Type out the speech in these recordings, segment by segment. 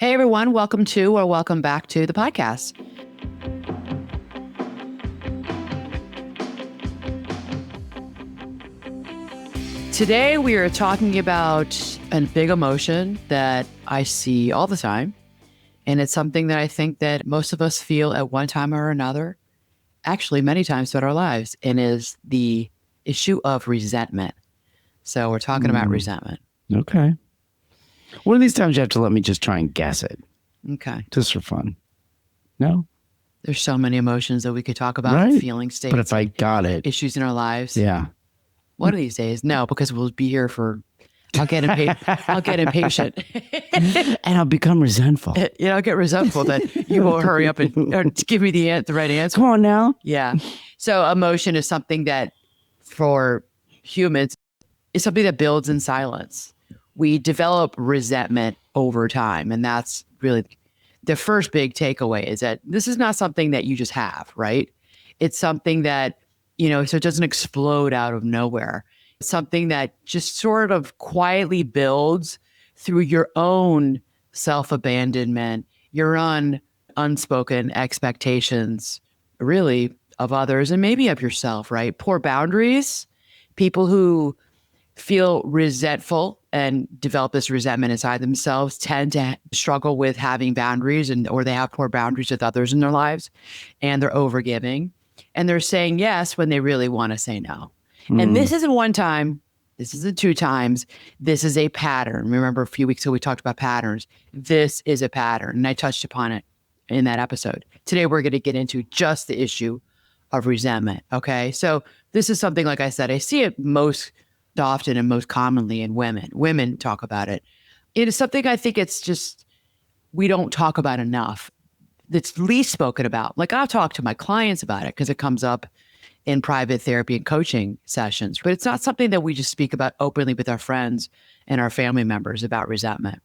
Hey, everyone. Welcome to or welcome back to the podcast. Today, we are talking about a big emotion that I see all the time. And it's something that I think that most of us feel at one time or another, actually many times throughout our lives, and is the issue of resentment. So we're talking about resentment. Okay. One of these times you have to let me just try and guess it. Okay. Just for fun. No? There's so many emotions that we could talk about, Right. feeling states, But if I got it. issues in our lives. Yeah. One of these days, no, because we'll be here for, I'll get impatient. And I'll become resentful. Yeah, I'll get resentful that you won't hurry up and or give me the right answer. Come on now. Yeah. So emotion is something that for humans is something that builds in silence. We develop resentment over time. And that's really the first big takeaway, is that this is not something that you just have, right? It's something that, so it doesn't explode out of nowhere. It's something that just sort of quietly builds through your own self-abandonment, your own unspoken expectations, really, of others and maybe of yourself, right? Poor boundaries, people who feel resentful and develop this resentment inside themselves tend to struggle with having boundaries, or they have poor boundaries with others in their lives, and they're overgiving and they're saying yes when they really want to say no. And this isn't one time, this isn't two times, this is a pattern. Remember a few weeks ago we talked about patterns. This is a pattern, and I touched upon it in that episode. Today we're going to get into just the issue of resentment. Okay, so this is something, like I said, I see it most often and most commonly in women. Women talk about it. It is something I think it's just, we don't talk about enough. It's least spoken about. Like, I'll talk to my clients about it because it comes up in private therapy and coaching sessions, but it's not something that we just speak about openly with our friends and our family members about resentment.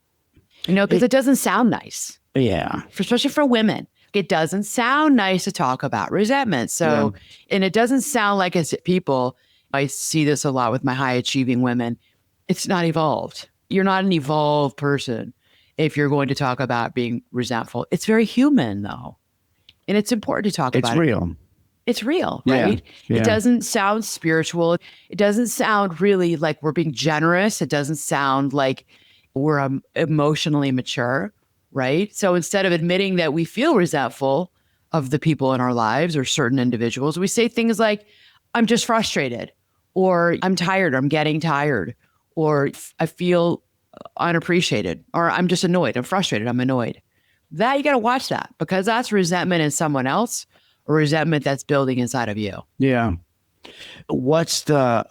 Because it doesn't sound nice. Yeah. Especially for women. It doesn't sound nice to talk about resentment. So, and it doesn't sound like as people, I see this a lot with my high achieving women. It's not evolved. You're not an evolved person if you're going to talk about being resentful. It's very human, though. And it's important to talk about it. It's real. It's real, right? Yeah. It doesn't sound spiritual. It doesn't sound really like we're being generous. It doesn't sound like we're emotionally mature, right? So instead of admitting that we feel resentful of the people in our lives or certain individuals, we say things like, I'm just frustrated, or I'm tired, or I'm getting tired, or I feel unappreciated, or I'm just annoyed, I'm frustrated, I'm annoyed. That, you got to watch that, because that's resentment in someone else, or resentment that's building inside of you. Yeah. What's the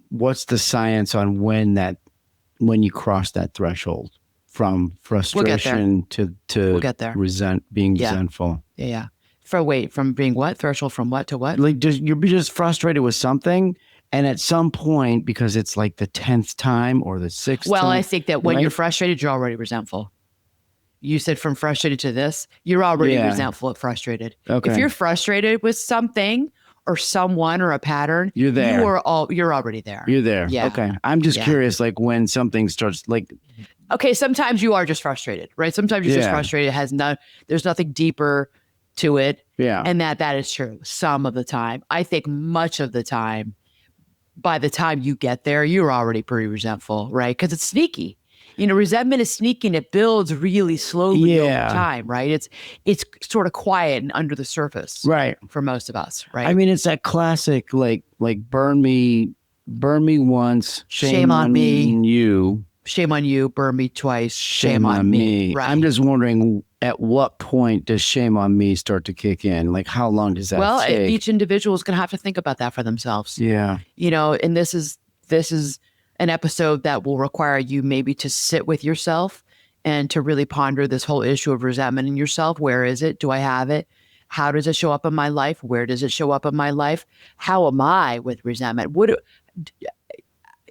science on when you cross that threshold from frustration to being resentful? Yeah. From being what? Threshold from what to what? Like, you're just frustrated with something, and at some point, because it's like the 10th time or the 6th time. Well, I think that when you're frustrated, you're already resentful. You said from frustrated to this, you're already resentful and frustrated. Okay. If you're frustrated with something or someone or a pattern, you're there. You're already there. You're there. Yeah. Okay. I'm just curious, like, when something starts, like. Okay, sometimes you are just frustrated, right? Sometimes you're just frustrated. There's nothing deeper to it. Yeah. And that is true some of the time. I think much of the time, by the time you get there, you're already pretty resentful, right? Because it's sneaky. Resentment is sneaky, and it builds really slowly over time, right? It's sort of quiet and under the surface, right, for most of us, right? I mean, it's that classic, like burn me once, shame on me, and you. Shame on you, burn me twice, shame on me. Right. I'm just wondering, at what point does shame on me start to kick in? Like, how long does that take? Each individual is going to have to think about that for themselves. Yeah. And this is an episode that will require you maybe to sit with yourself and to really ponder this whole issue of resentment in yourself. Where is it? Do I have it? How does it show up in my life? Where does it show up in my life? How am I with resentment?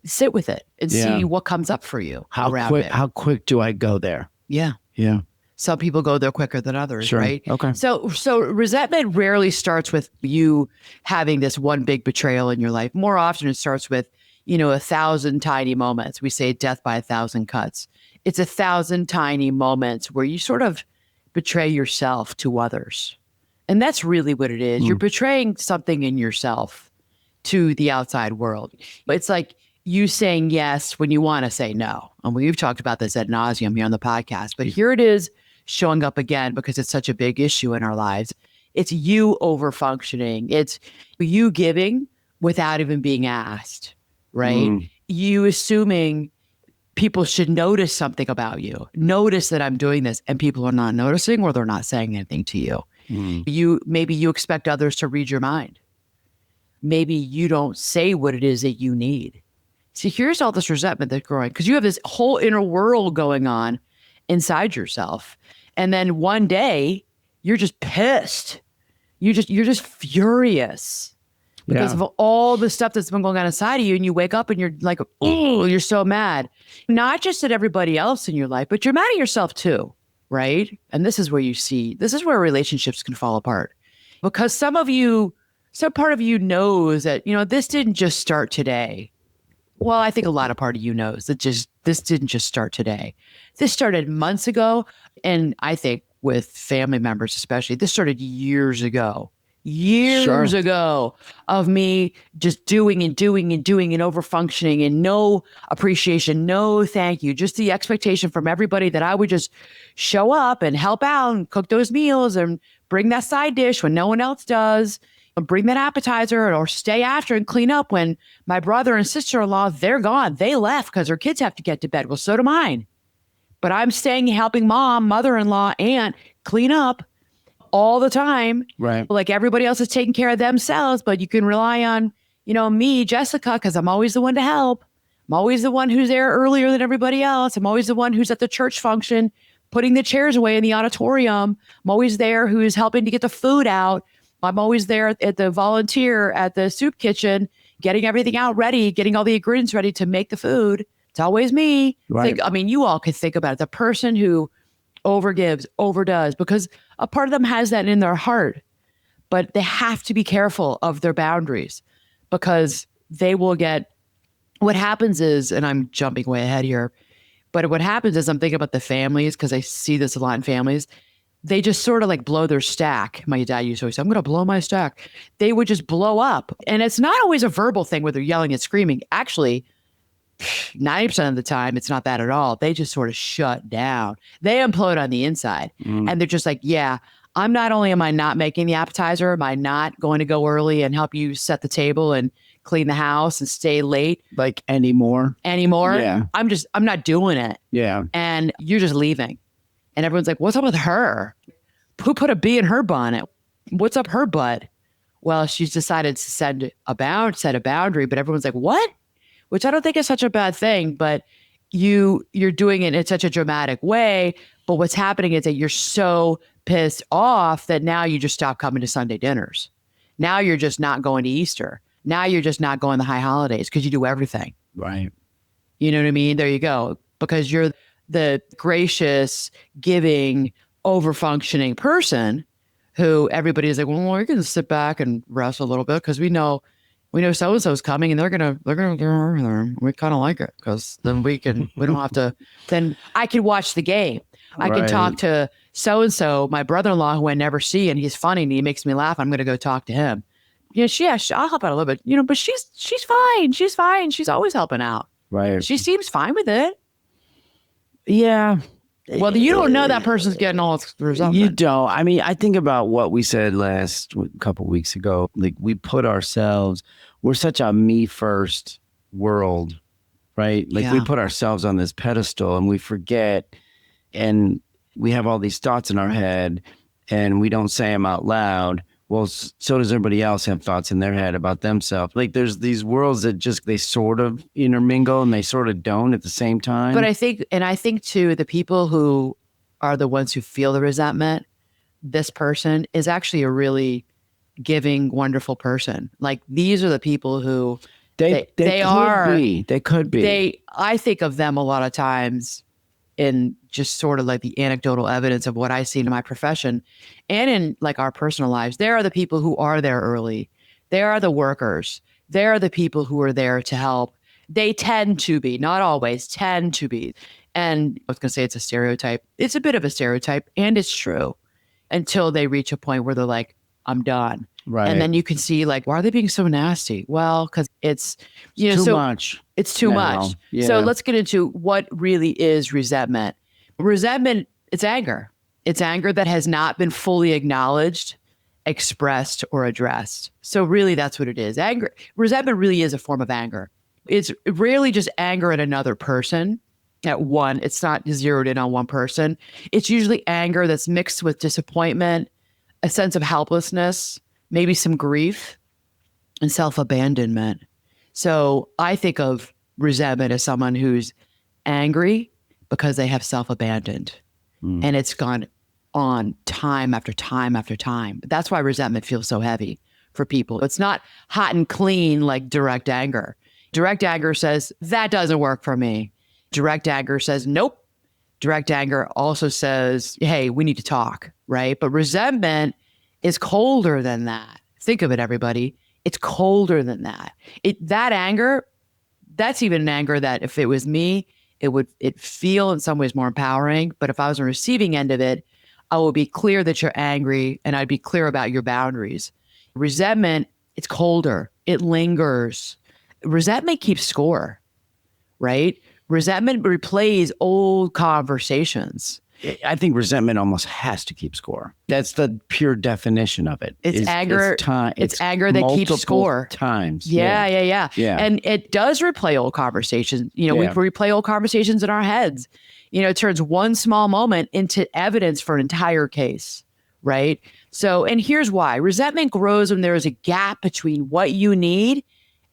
Sit with it and see what comes up for you. How quick do I go there? Yeah. Yeah. Some people go there quicker than others, right? Okay. So resentment rarely starts with you having this one big betrayal in your life. More often it starts with, 1,000 tiny moments. We say death by 1,000 cuts. It's 1,000 tiny moments where you sort of betray yourself to others. And that's really what it is. You're betraying something in yourself to the outside world. It's like you saying yes when you want to say no. And we've talked about this ad nauseum here on the podcast, but here it is showing up again because it's such a big issue in our lives. It's you over-functioning. It's you giving without even being asked, right? You assuming people should notice something about you. Notice that I'm doing this, and people are not noticing, or they're not saying anything to you. Maybe you expect others to read your mind. Maybe you don't say what it is that you need. See, here's all this resentment that's growing because you have this whole inner world going on inside yourself. And then one day you're just pissed. You're just furious because of all the stuff that's been going on inside of you. And you wake up and you're like, oh, you're so mad. Not just at everybody else in your life, but you're mad at yourself too. Right. And this is where relationships can fall apart because some part of you knows that, this didn't just start today. Well, I think a lot of part of you knows that this didn't just start today. This started months ago. And I think with family members, especially, this started years ago of me just doing and over functioning and no appreciation, no thank you, just the expectation from everybody that I would just show up and help out and cook those meals and bring that side dish when no one else does, and bring that appetizer or stay after and clean up when my brother and sister-in-law, they're gone. They left because their kids have to get to bed. Well, so do mine. But I'm staying helping mom, mother-in-law, aunt clean up all the time. Right. Like everybody else is taking care of themselves, but you can rely on, me, Jessica, because I'm always the one to help. I'm always the one who's there earlier than everybody else. I'm always the one who's at the church function, putting the chairs away in the auditorium. I'm always there who's helping to get the food out. I'm always there at the volunteer at the soup kitchen, getting everything out ready, getting all the ingredients ready to make the food. It's always me. Right. You all could think about it. The person who overgives, overdoes, because a part of them has that in their heart, but they have to be careful of their boundaries because they will get, what happens is, and I'm jumping way ahead here, but what happens is I'm thinking about the families because I see this a lot in families. They just sort of like blow their stack. My dad used to always say, I'm going to blow my stack. They would just blow up. And it's not always a verbal thing where they're yelling and screaming. Actually, 90% of the time, it's not that at all. They just sort of shut down. They implode on the inside. And they're just like, yeah, not only am I not making the appetizer, am I not going to go early and help you set the table and clean the house and stay late. Like anymore. Yeah. I'm not doing it. Yeah. And you're just leaving. And everyone's like, what's up with her? Who put a bee in her bonnet? What's up her butt? Well, she's decided to set a boundary, but everyone's like, what? Which I don't think is such a bad thing, but you're doing it in such a dramatic way. But what's happening is that you're so pissed off that now you just stop coming to Sunday dinners. Now you're just not going to Easter. Now you're just not going to high holidays because you do everything. Right. You know what I mean? There you go. Because you're the gracious, giving, over-functioning person who everybody's like, well, we're going to sit back and rest a little bit because we know so-and-so's coming and they're gonna we kind of like it because then we don't have to, then I can watch the game. I can talk to so-and-so, my brother-in-law who I never see, and he's funny and he makes me laugh. I'm going to go talk to him. I'll help out a little bit, but she's fine. She's fine. She's always helping out. Right. She seems fine with it. Yeah. Well, you don't know that person's getting all resentment. You don't. I mean, I think about what we said a couple weeks ago. Like we're such a me first world, right? Like we put ourselves on this pedestal and we forget, and we have all these thoughts in our head and we don't say them out loud. Well, so does everybody else have thoughts in their head about themselves. Like there's these worlds that they sort of intermingle and they sort of don't at the same time. But I think too, the people who are the ones who feel the resentment, this person is actually a really giving, wonderful person. Like these are the people who they could be. I think of them a lot of times in just sort of like the anecdotal evidence of what I see in my profession and in like our personal lives. There are the people who are there early. There are the workers. There are the people who are there to help. They tend to be, not always, tend to be. And I was going to say it's a stereotype. It's a bit of a stereotype, and it's true until they reach a point where they're like, I'm done. Right. And then you can see like, why are they being so nasty? Well, because it's, too much. It's too much. Yeah. So let's get into what really is resentment. Resentment, it's anger. It's anger that has not been fully acknowledged, expressed, or addressed. So really that's what it is. Anger, resentment really is a form of anger. It's rarely just anger at another person. It's not zeroed in on one person. It's usually anger that's mixed with disappointment, a sense of helplessness, maybe some grief, and self-abandonment. So I think of resentment as someone who's angry because they have self-abandoned. And it's gone on time after time after time. That's why resentment feels so heavy for people. It's not hot and clean like direct anger. Direct anger says, that doesn't work for me. Direct anger says, nope. Direct anger also says, hey, we need to talk, right? But resentment is colder than that. Think of it, everybody. It's colder than that. That anger, that's even an anger that if it was me, it feel in some ways more empowering. But if I was on the receiving end of it, I would be clear that you're angry and I'd be clear about your boundaries. Resentment, it's colder. It lingers. Resentment keeps score, right? Resentment replays old conversations. I think resentment almost has to keep score. That's the pure definition of it. It's anger. It's anger that keeps score. Times. Yeah. And it does replay old conversations. We replay old conversations in our heads. It turns one small moment into evidence for an entire case, right? So, and here's why. Resentment grows when there is a gap between what you need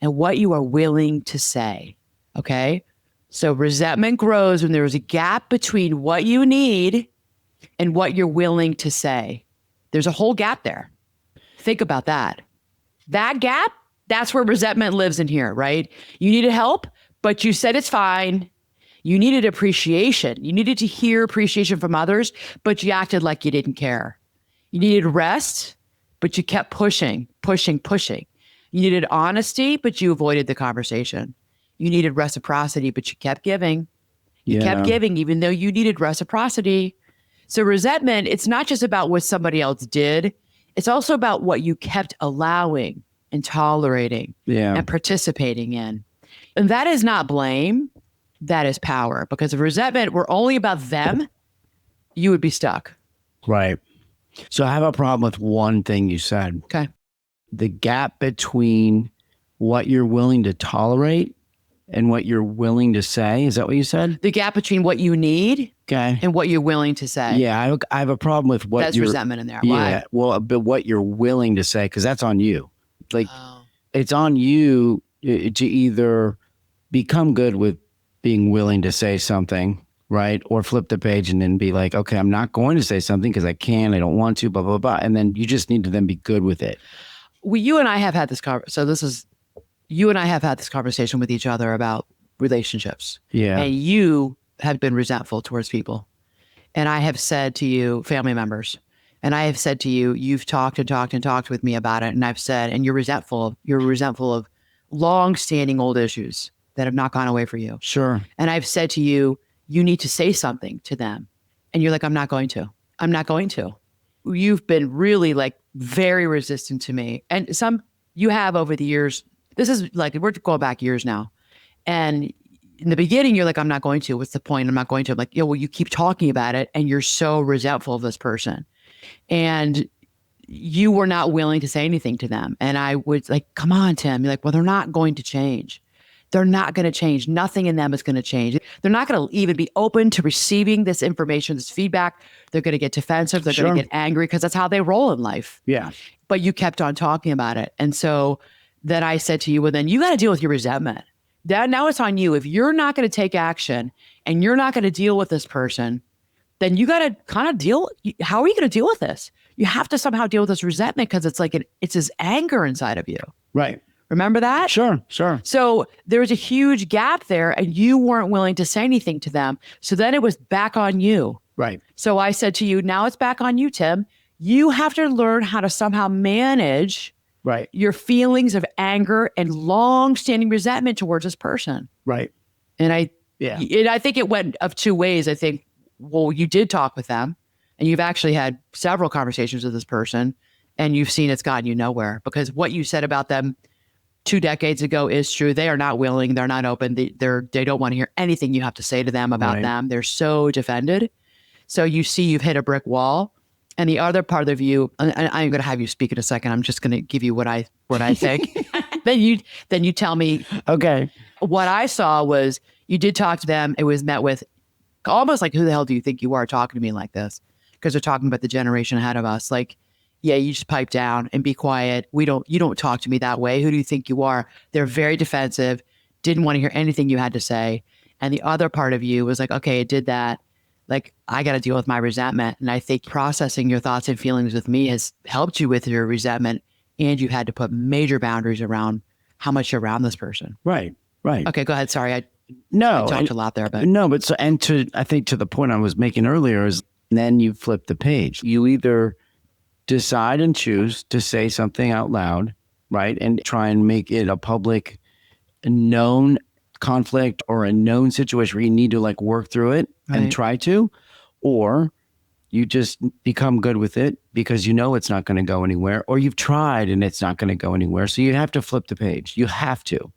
and what you are willing to say, okay? So resentment grows when there is a gap between what you need and what you're willing to say. There's a whole gap there. Think about that. That gap, that's where resentment lives in here, right? You needed help, but you said it's fine. You needed appreciation. You needed to hear appreciation from others, but you acted like you didn't care. You needed rest, but you kept pushing. You needed honesty, but you avoided the conversation. You needed reciprocity, but you kept giving. You kept giving even though you needed reciprocity. So resentment, it's not just about what somebody else did. It's also about what you kept allowing and tolerating and participating in. And that is not blame. That is power. Because if resentment were only about them, you would be stuck. Right. So I have a problem with one thing you said. Okay. The gap between what you're willing to tolerate and what you're willing to say. Is that what you said? The gap between what you need and what you're willing to say. Yeah, I have a problem with what That's resentment in there. Yeah, well, but what you're willing to say, because that's on you. Like, it's on you to either become good with being willing to say something, right? Or flip the page and then be like, okay, I'm not going to say something because I can, I don't want to, blah, blah, blah. And then you just need to then be good with it. You and I have had this you and I have had this conversation with each other about relationships. Yeah. And you have been resentful towards people. And I have said to you, family members, and I have said to you, you've talked and talked and talked with me about it. And I've said, and you're resentful of long-standing old issues that have not gone away for you. Sure. And I've said to you, you need to say something to them. And you're like, I'm not going to. You've been really like very resistant to me. And you have over the years. This is like, we're going back years now. And in the beginning, you're like, I'm not going to. What's the point? I'm not going to. I'm like, well, you keep talking about it and you're so resentful of this person. And you were not willing to say anything to them. And I would like, come on, Tim. You're like, well, they're not going to change. They're not going to change. Nothing in them is going to change. They're not going to even be open to receiving this information, this feedback. They're going to get defensive. They're going to get angry because that's how they roll in life. Yeah. But you kept on talking about it. And so then I said to you, well, then you got to deal with your resentment. Now it's on you. If you're not going to take action and you're not going to deal with this person, then you got to kind of how are you going to deal with this? You have to somehow deal with this resentment because it's like it's this anger inside of you. Right. Remember that? Sure. So there was a huge gap there and you weren't willing to say anything to them. So then it was back on you. Right. So I said to you, now it's back on you, Tim. You have to learn how to somehow manage your feelings of anger and long-standing resentment towards this person. Right. And Yeah. And I think it went of two ways. I think, well, you did talk with them and you've actually had several conversations with this person and you've seen it's gotten you nowhere, because what you said about them 2 decades ago is true. They are not willing. They're not open. They don't want to hear anything you have to say to them about them. They're so defended. So you see you've hit a brick wall. And the other part of you, and I'm going to have you speak in a second. I'm just going to give you what I think. then you tell me. Okay. What I saw was you did talk to them. It was met with almost like, who the hell do you think you are talking to me like this? Because they're talking about the generation ahead of us. Like, yeah, you just pipe down and be quiet. You don't talk to me that way. Who do you think you are? They're very defensive. Didn't want to hear anything you had to say. And the other part of you was like, okay, I did that. Like, I got to deal with my resentment. And I think processing your thoughts and feelings with me has helped you with your resentment. And you had to put major boundaries around how much you're around this person. Right. Okay, go ahead. Sorry. I talked a lot there, but I think to the point I was making earlier is then you flip the page. You either decide and choose to say something out loud, right? And try and make it a public known conflict or a known situation where you need to like work through it and try to, or you just become good with it because you know it's not going to go anywhere, or you've tried and it's not going to go anywhere. So you have to flip the page. You have to.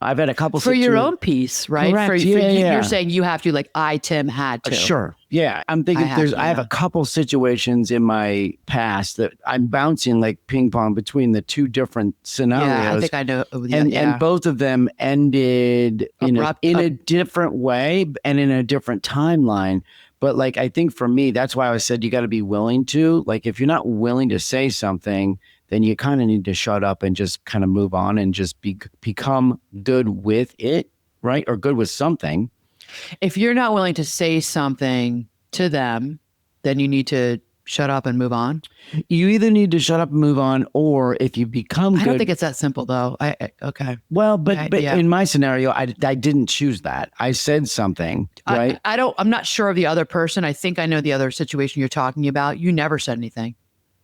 I've had a couple for your own peace, right? Correct. You're saying you have to, like Tim had to. Sure. Yeah. I'm thinking I have a couple situations in my past that I'm bouncing like ping pong between the two different scenarios. Yeah, I think I know. And both of them ended in a different way and in a different timeline. But like, I think for me, that's why I said you got to be willing to, like, if you're not willing to say something, then you kind of need to shut up and just kind of move on and just become good with it, right? Or good with something. If you're not willing to say something to them, then you need to shut up and move on. You either need to shut up and move on, or if you become good. I don't think it's that simple, though. Okay. Well, but in my scenario, I didn't choose that. I said something, right? I'm not sure of the other person. I think I know the other situation you're talking about. You never said anything.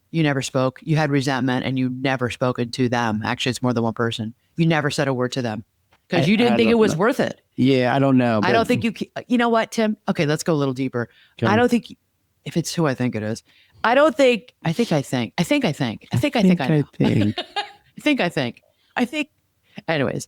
You never spoke. You had resentment and you never spoken to them. Actually, it's more than one person. You never said a word to them because you didn't think it was worth it. Yeah, I don't know. I don't think you know what, Tim? Okay, let's go a little deeper. Okay. I don't think, if it's who I think it is, I think. Anyways,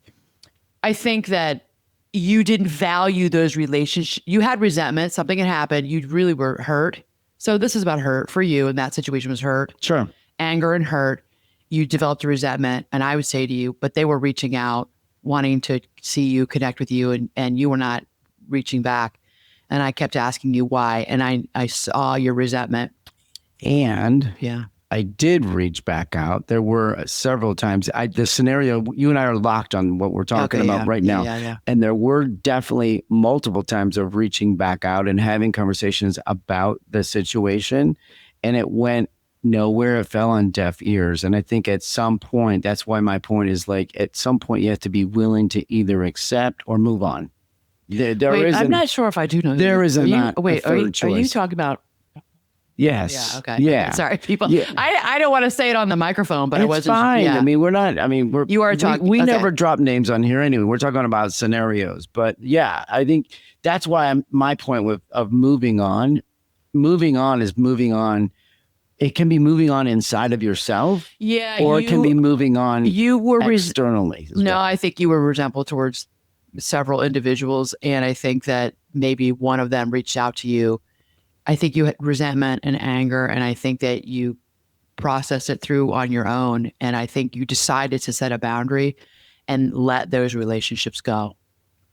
I think that you didn't value those relationships. You had resentment. Something had happened. You really were hurt. So this is about hurt for you. And that situation was hurt. Sure. Anger and hurt. You developed a resentment. And I would say to you, but they were reaching out, wanting to see you, connect with you. And you were not reaching back. And I kept asking you why. And I saw your resentment. And yeah, I did reach back out. There were several times. The scenario, you and I are locked on what we're talking about right now. Yeah. And there were definitely multiple times of reaching back out and having conversations about the situation. And it went nowhere. It fell on deaf ears. And I think at some point, that's why my point is like, at some point, you have to be willing to either accept or move on. I'm not sure if I do know. There is not. Are you talking about? Yes. Yeah. Okay. Yeah. Sorry, people. Yeah. I don't want to say it on the microphone, but it's I wasn't. Fine. Yeah. I mean, we're not. I mean, You are talking. We never drop names on here anyway. We're talking about scenarios. But yeah, I think that's why my point of moving on. Moving on is moving on. It can be moving on inside of yourself. Yeah. Or it can be moving on. You were externally. No, I think you were resentful towards several individuals, and I think that maybe one of them reached out to you. I think you had resentment and anger, and I think that you processed it through on your own. And I think you decided to set a boundary and let those relationships go.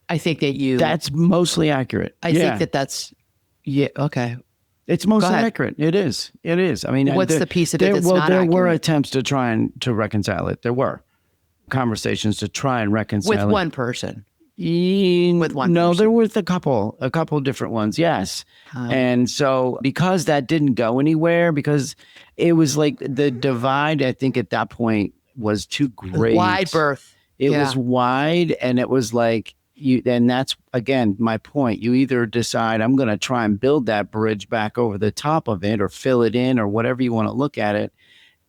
I think that that's mostly accurate. I think that's, okay. It's mostly accurate. It is. I mean, what's the piece of it that's not there accurate? were attempts to try to reconcile it. There were conversations to try and reconcile with one person. With one no, person. there was a couple different ones, yes. And so because that didn't go anywhere, because it was like the divide, I think at that point was too great. Wide berth. It was wide, and it was like and that's again my point. You either decide I'm going to try and build that bridge back over the top of it, or fill it in, or whatever you want to look at it,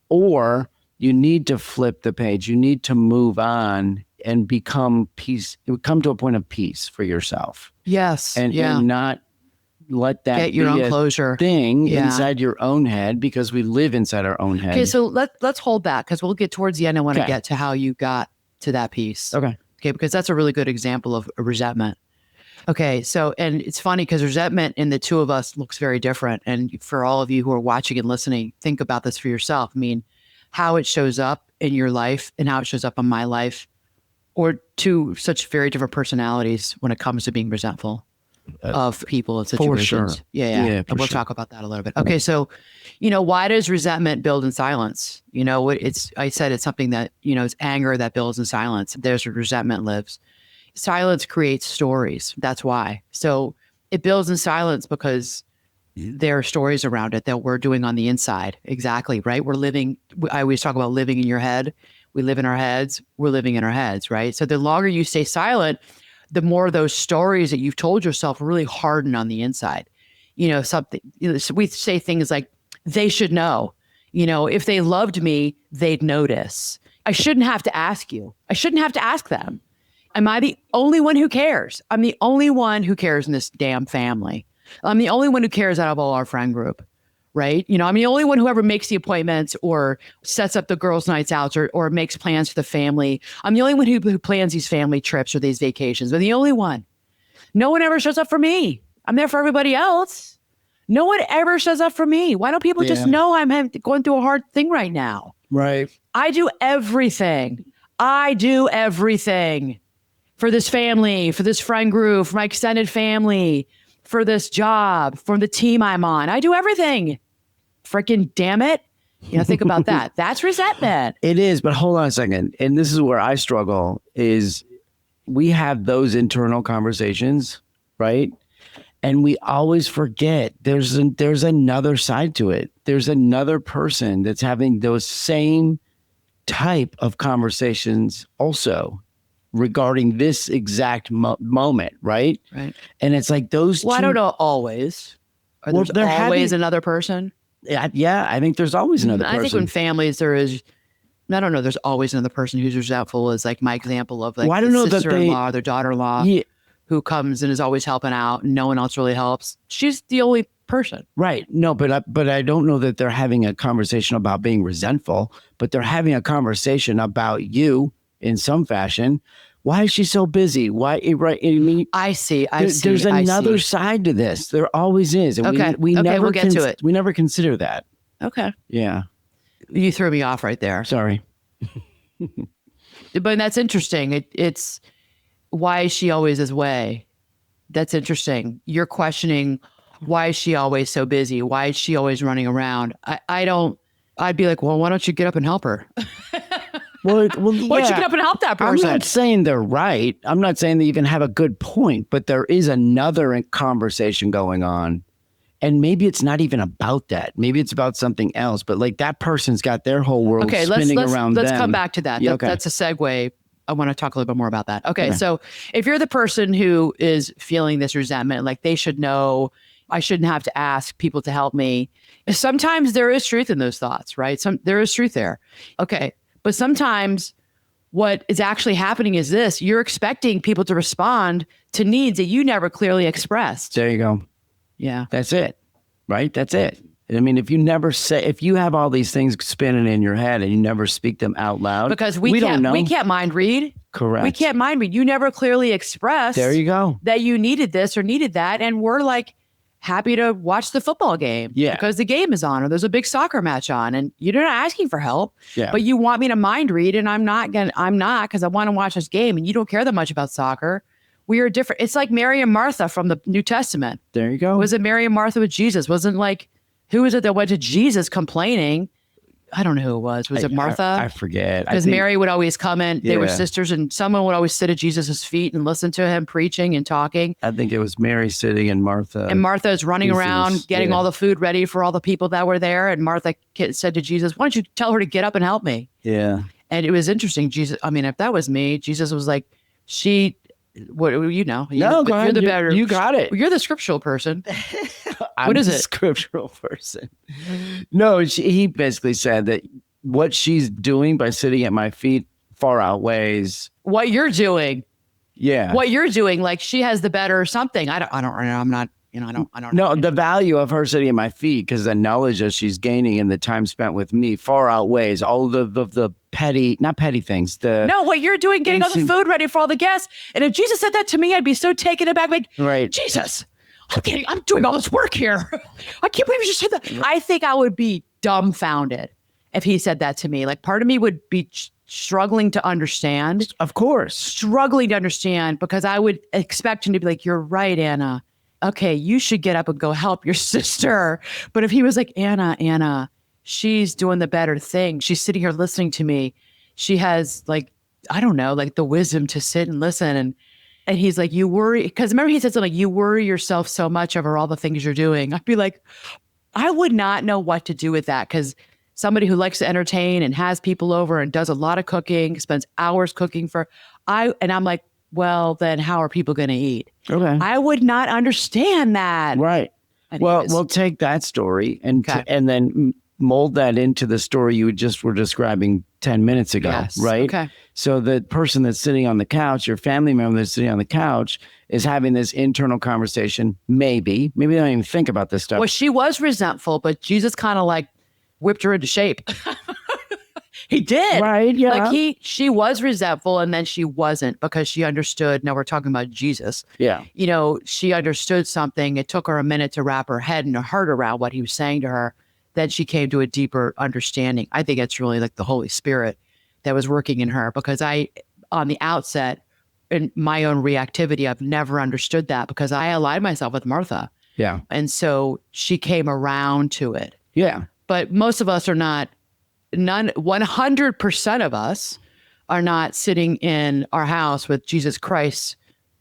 or you need to flip the page. You need to move on and become peace. It would come to a point of peace for yourself. Yes. And not let that get your be own closure thing inside your own head, because we live inside our own head. Okay, so let's hold back, because we'll get towards the end. I want to get to how you got to that piece. Okay, because that's a really good example of resentment. Okay, so, and it's funny because resentment in the two of us looks very different. And for all of you who are watching and listening, think about this for yourself. I mean, how it shows up in your life and how it shows up in my life, or two such very different personalities when it comes to being resentful of people and situations. For sure. Yeah. And we'll talk about that a little bit. Okay, so, why does resentment build in silence? I said it's something that, it's anger that builds in silence. There's where resentment lives. Silence creates stories. That's why. So it builds in silence because there are stories around it that we're doing on the inside. Exactly, right? I always talk about living in your head. We live in our heads. We're living in our heads, right? So the longer you stay silent, the more of those stories that you've told yourself really harden on the inside. So we say things like, they should know. If they loved me, they'd notice. I shouldn't have to ask you. I shouldn't have to ask them. Am I the only one who cares? I'm the only one who cares in this damn family. I'm the only one who cares out of all our friend group, right? I'm the only one who ever makes the appointments or sets up the girls' nights out or makes plans for the family. I'm the only one who plans these family trips or these vacations. I'm the only one. No one ever shows up for me. I'm there for everybody else. No one ever shows up for me. Why don't people just know I'm going through a hard thing right now? Right. I do everything. For this family, for this friend group, for my extended family, for this job, for the team I'm on. I do everything. Freaking damn it. Think about that. That's resentment. It is, but hold on a second. And this is where I struggle, is we have those internal conversations, right? And we always forget there's another side to it. There's another person that's having those same type of conversations also, regarding this exact moment, right? Right. And it's like those I don't know always. There's always another person? Yeah, I think there's always another person. I think in families there is, I don't know, there's always another person who's resentful, is like my example of like sister-in-law, their daughter-in-law who comes and is always helping out and no one else really helps. She's the only person. Right. No, but I don't know that they're having a conversation about being resentful, but they're having a conversation about you in some fashion. Why is she so busy? Why? Right? I mean, I see. There's another side to this. There always is. And we never we'll get to it. We never consider that. Okay. Yeah. You threw me off right there. Sorry. But that's interesting. It's why is she always this way? That's interesting. You're questioning, why is she always so busy? Why is she always running around? I'd be like, well, why don't you get up and help her? Why don't you get up and help that person? I'm not saying they're right. I'm not saying they even have a good point, but there is another conversation going on. And maybe it's not even about that. Maybe it's about something else. But like that person's got their whole world spinning around them. Let's come back to that. That's a segue. I want to talk a little bit more about that. Okay. So if you're the person who is feeling this resentment, like they should know, I shouldn't have to ask people to help me. Sometimes there is truth in those thoughts, right? There is truth there. Okay. But sometimes what is actually happening is this: you're expecting people to respond to needs that you never clearly expressed. There you go. Yeah. That's it. Right? That's it. I mean, if you have all these things spinning in your head and you never speak them out loud, because we can't mind read. Correct. We can't mind read. You never clearly expressed. There you go. That you needed this or needed that. And we're like happy to watch the football game because the game is on or there's a big soccer match on and you're not asking for help, but you want me to mind read and I'm not because I want to watch this game and you don't care that much about soccer. We are different. It's like Mary and Martha from the New Testament. There you go. Was it Mary and Martha with Jesus? Wasn't like, who was it that went to Jesus complaining? I don't know who it was. Was it Martha? I forget. Because Mary would always come in. They were sisters and someone would always sit at Jesus' feet and listen to him preaching and talking. I think it was Mary sitting and Martha. And Martha is running around getting all the food ready for all the people that were there. And Martha said to Jesus, why don't you tell her to get up and help me? Yeah. And it was interesting. Jesus, I mean, if that was me, Jesus was like, what you know? No, go ahead. You're the better. You got it. You're the scriptural person. What is it? Scriptural person. No, he basically said that what she's doing by sitting at my feet far outweighs what you're doing. Yeah. What you're doing, like she has the better something. I don't know. I'm not, I don't No, know. the value of her sitting at my feet, because the knowledge that she's gaining and the time spent with me far outweighs all the petty, not petty things. No, what you're doing, getting all the food ready for all the guests. And if Jesus said that to me, I'd be so taken aback. Like, right. Jesus, I'm doing all this work here. I can't believe you just said that. I think I would be dumbfounded if he said that to me. Like, part of me would be struggling to understand. Of course. Struggling to understand, because I would expect him to be like, you're right, Anna. Okay, you should get up and go help your sister. But if he was like, Anna, she's doing the better thing. She's sitting here listening to me. She has, like, I don't know, like the wisdom to sit and listen. And he's like, you worry, because remember he said something like, you worry yourself so much over all the things you're doing. I'd be like, I would not know what to do with that, because somebody who likes to entertain and has people over and does a lot of cooking, spends hours cooking and I'm like, well, then how are people going to eat? Okay. I would not understand that. Right. Anyways. Well, we'll take that story and then mold that into the story you just were describing 10 minutes ago, yes. right? Okay. So the person that's sitting on the couch, your family member that's sitting on the couch, is having this internal conversation. Maybe they don't even think about this stuff. Well, she was resentful, but Jesus kind of like whipped her into shape. He did. Right. Yeah. Like she was resentful, and then she wasn't, because she understood. Now we're talking about Jesus. Yeah. You know, she understood something. It took her a minute to wrap her head and her heart around what he was saying to her. Then she came to a deeper understanding. I think it's really like the Holy Spirit that was working in her, because on the outset, in my own reactivity, I've never understood that, because I aligned myself with Martha. Yeah. And so she came around to it. Yeah. But most of us are not, 100% of us are not sitting in our house with Jesus Christ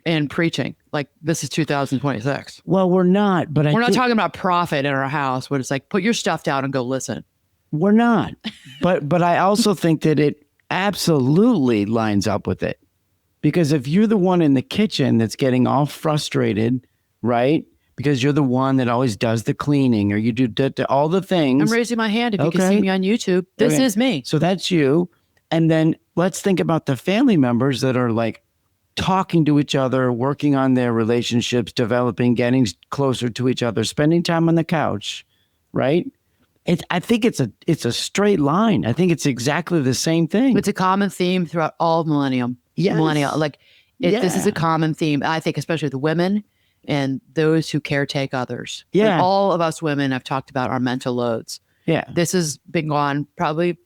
and preaching. Like, this is 2026. Well, we're not, but we're not talking about profit in our house, where it's like, put your stuff down and go listen. We're not. But I also think that it absolutely lines up with it. Because if you're the one in the kitchen that's getting all frustrated, right? Because you're the one that always does the cleaning, or you do all the things. I'm raising my hand if you can see me on YouTube. This is me. So that's you. And then let's think about the family members that are like talking to each other, working on their relationships, developing, getting closer to each other, spending time on the couch, right? I think it's a straight line. I think it's exactly the same thing. It's a common theme throughout all millennium. Yes. Millennial. Like, this is a common theme. I think, especially the women and those who caretake others. Yeah. And all of us women have talked about our mental loads. Yeah. This has been gone probably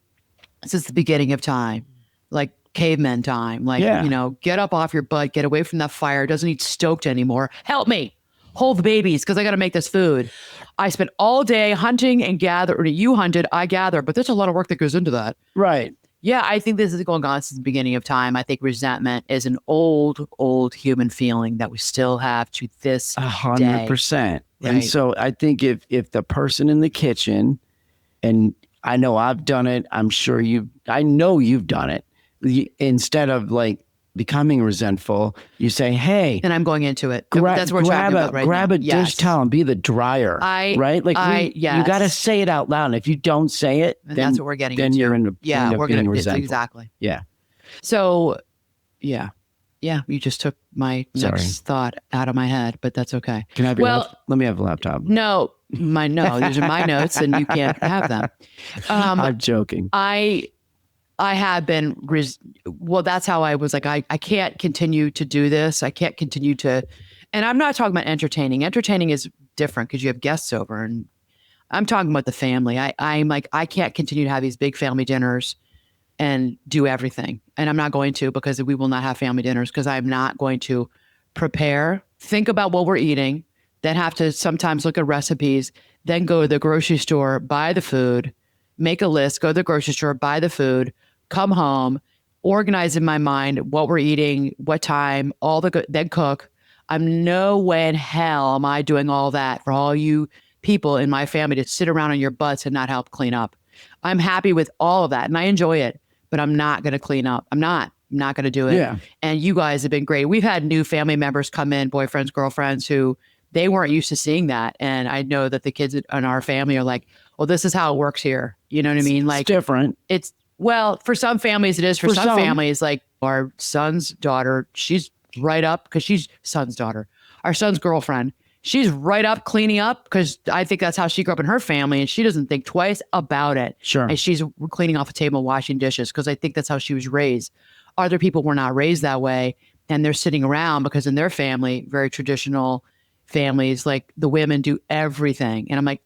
since the beginning of time, like caveman time. Like, you know, get up off your butt, get away from that fire. It doesn't need stoked anymore. Help me. Hold the babies, because I got to make this food. I spent all day hunting and gather. Or you hunted, I gather. But there's a lot of work that goes into that. Right. Yeah, I think this is going on since the beginning of time. I think resentment is an old human feeling that we still have to this 100%. Right. And so I think if the person in the kitchen, and I know I've done it, I know you've done it, instead of like becoming resentful, you say, hey. And I'm going into it. That's what we're talking about right now. Grab a dish towel and be the dryer. Right? Like you got to say it out loud. And if you don't say it, then that's what we're getting then into. You're in the we're getting resentful. Exactly. Yeah. So, yeah, you just took my next thought out of my head, but that's okay. Can I have let me have a laptop. No, these are my notes, and you can't have them. I'm joking. I have been, that's how I was like, I can't continue to do this. I can't continue to, and I'm not talking about entertaining. Entertaining is different because you have guests over, and I'm talking about the family. I'm like, I can't continue to have these big family dinners and do everything. And I'm not going to, because we will not have family dinners, because I'm not going to prepare, think about what we're eating, then have to sometimes look at recipes, then go to the grocery store, buy the food, make a list, go to the grocery store, buy the food, come home, organize in my mind what we're eating, what time, then cook. I'm no way in hell am I doing all that for all you people in my family to sit around on your butts and not help clean up. I'm happy with all of that and I enjoy it, but I'm not going to clean up. I'm not going to do it. Yeah. And you guys have been great. We've had new family members come in, boyfriends, girlfriends, who they weren't used to seeing that. And I know that the kids in our family are like, well, this is how it works here. You know what I mean? Like, it's different. Well, for some families it is. For some families, like our son's daughter, she's right up because she's son's daughter. Our son's girlfriend, she's right up cleaning up because I think that's how she grew up in her family, and she doesn't think twice about it. Sure. And she's cleaning off a table, washing dishes because I think that's how she was raised. Other people were not raised that way, and they're sitting around because in their family, very traditional families, like the women do everything. And I'm like,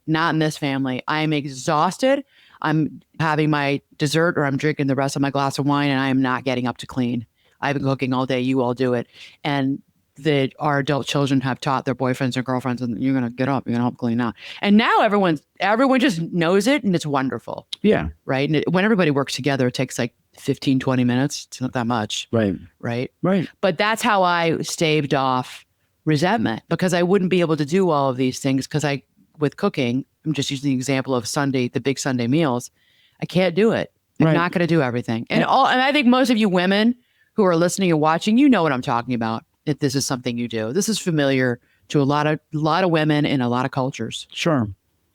not in this family. I am exhausted. I'm having my dessert or I'm drinking the rest of my glass of wine and I am not getting up to clean. I've been cooking all day. You all do it. And our adult children have taught their boyfriends or girlfriends, and you're going to get up, you're going to help clean now. And now everyone just knows it, and it's wonderful. Yeah. Right. And when everybody works together, it takes like 15, 20 minutes. It's not that much. Right. Right. Right. But that's how I staved off resentment, because I wouldn't be able to do all of these things because with cooking, I'm just using the example of Sunday, the big Sunday meals. I can't do it. I'm not going to do everything. And and I think most of you women who are listening and watching, you know what I'm talking about. If this is something you do, this is familiar to a lot of women in a lot of cultures. Sure.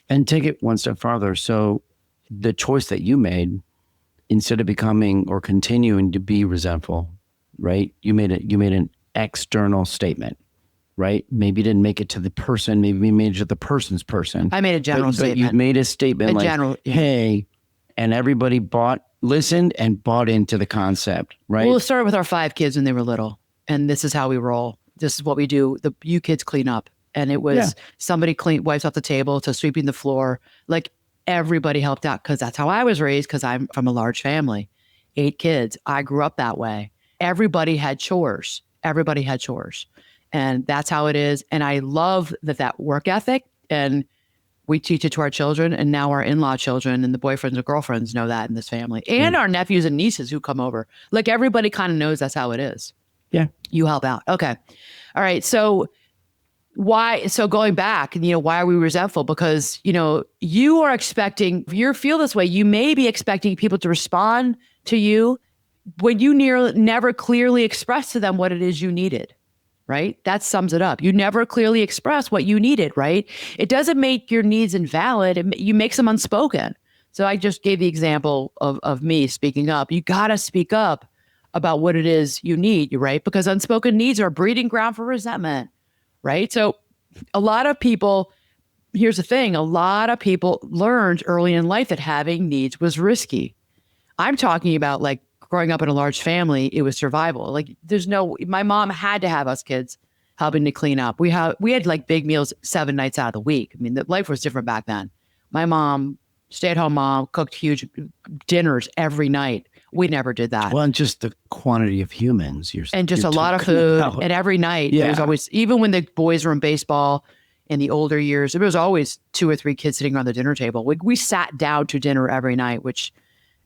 And take it one step farther. So the choice that you made, instead of becoming or continuing to be resentful, right? You made an external statement, right? Maybe you didn't make it to the person. Maybe you made it to the person's person. I made a general statement. But you made a statement hey, and everybody listened and bought into the concept, right? Well, it started with our 5 kids when they were little. And this is how we roll. This is what we do. You kids clean up. And it was somebody wipes off the table to sweeping the floor. Like everybody helped out because that's how I was raised, because I'm from a large family, 8 kids. I grew up that way. Everybody had chores. And that's how it is. And I love that work ethic. And we teach it to our children. And now our in-law children and the boyfriends or girlfriends know that in this family. And our nephews and nieces who come over. Like everybody kind of knows that's how it is. Yeah. You help out. Okay. All right. So going back, why are we resentful? Because, you are expecting, if you feel this way, you may be expecting people to respond to you when you never clearly express to them what it is you needed, right? That sums it up. You never clearly express what you needed, right? It doesn't make your needs invalid. You make them unspoken. So I just gave the example of me speaking up. You got to speak up about what it is you need, right? Because unspoken needs are a breeding ground for resentment, right? So a lot of people, here's the thing, a lot of people learned early in life that having needs was risky. I'm talking about like growing up in a large family, it was survival. Like my mom had to have us kids helping to clean up. We had like big meals 7 nights out of the week. I mean, life was different back then. My mom, stay-at-home mom, cooked huge dinners every night. We never did that. Well, and just the quantity of humans. And just a lot of food. And every night, there was always, even when the boys were in baseball in the older years, there was always 2 or 3 kids sitting around the dinner table. We sat down to dinner every night, which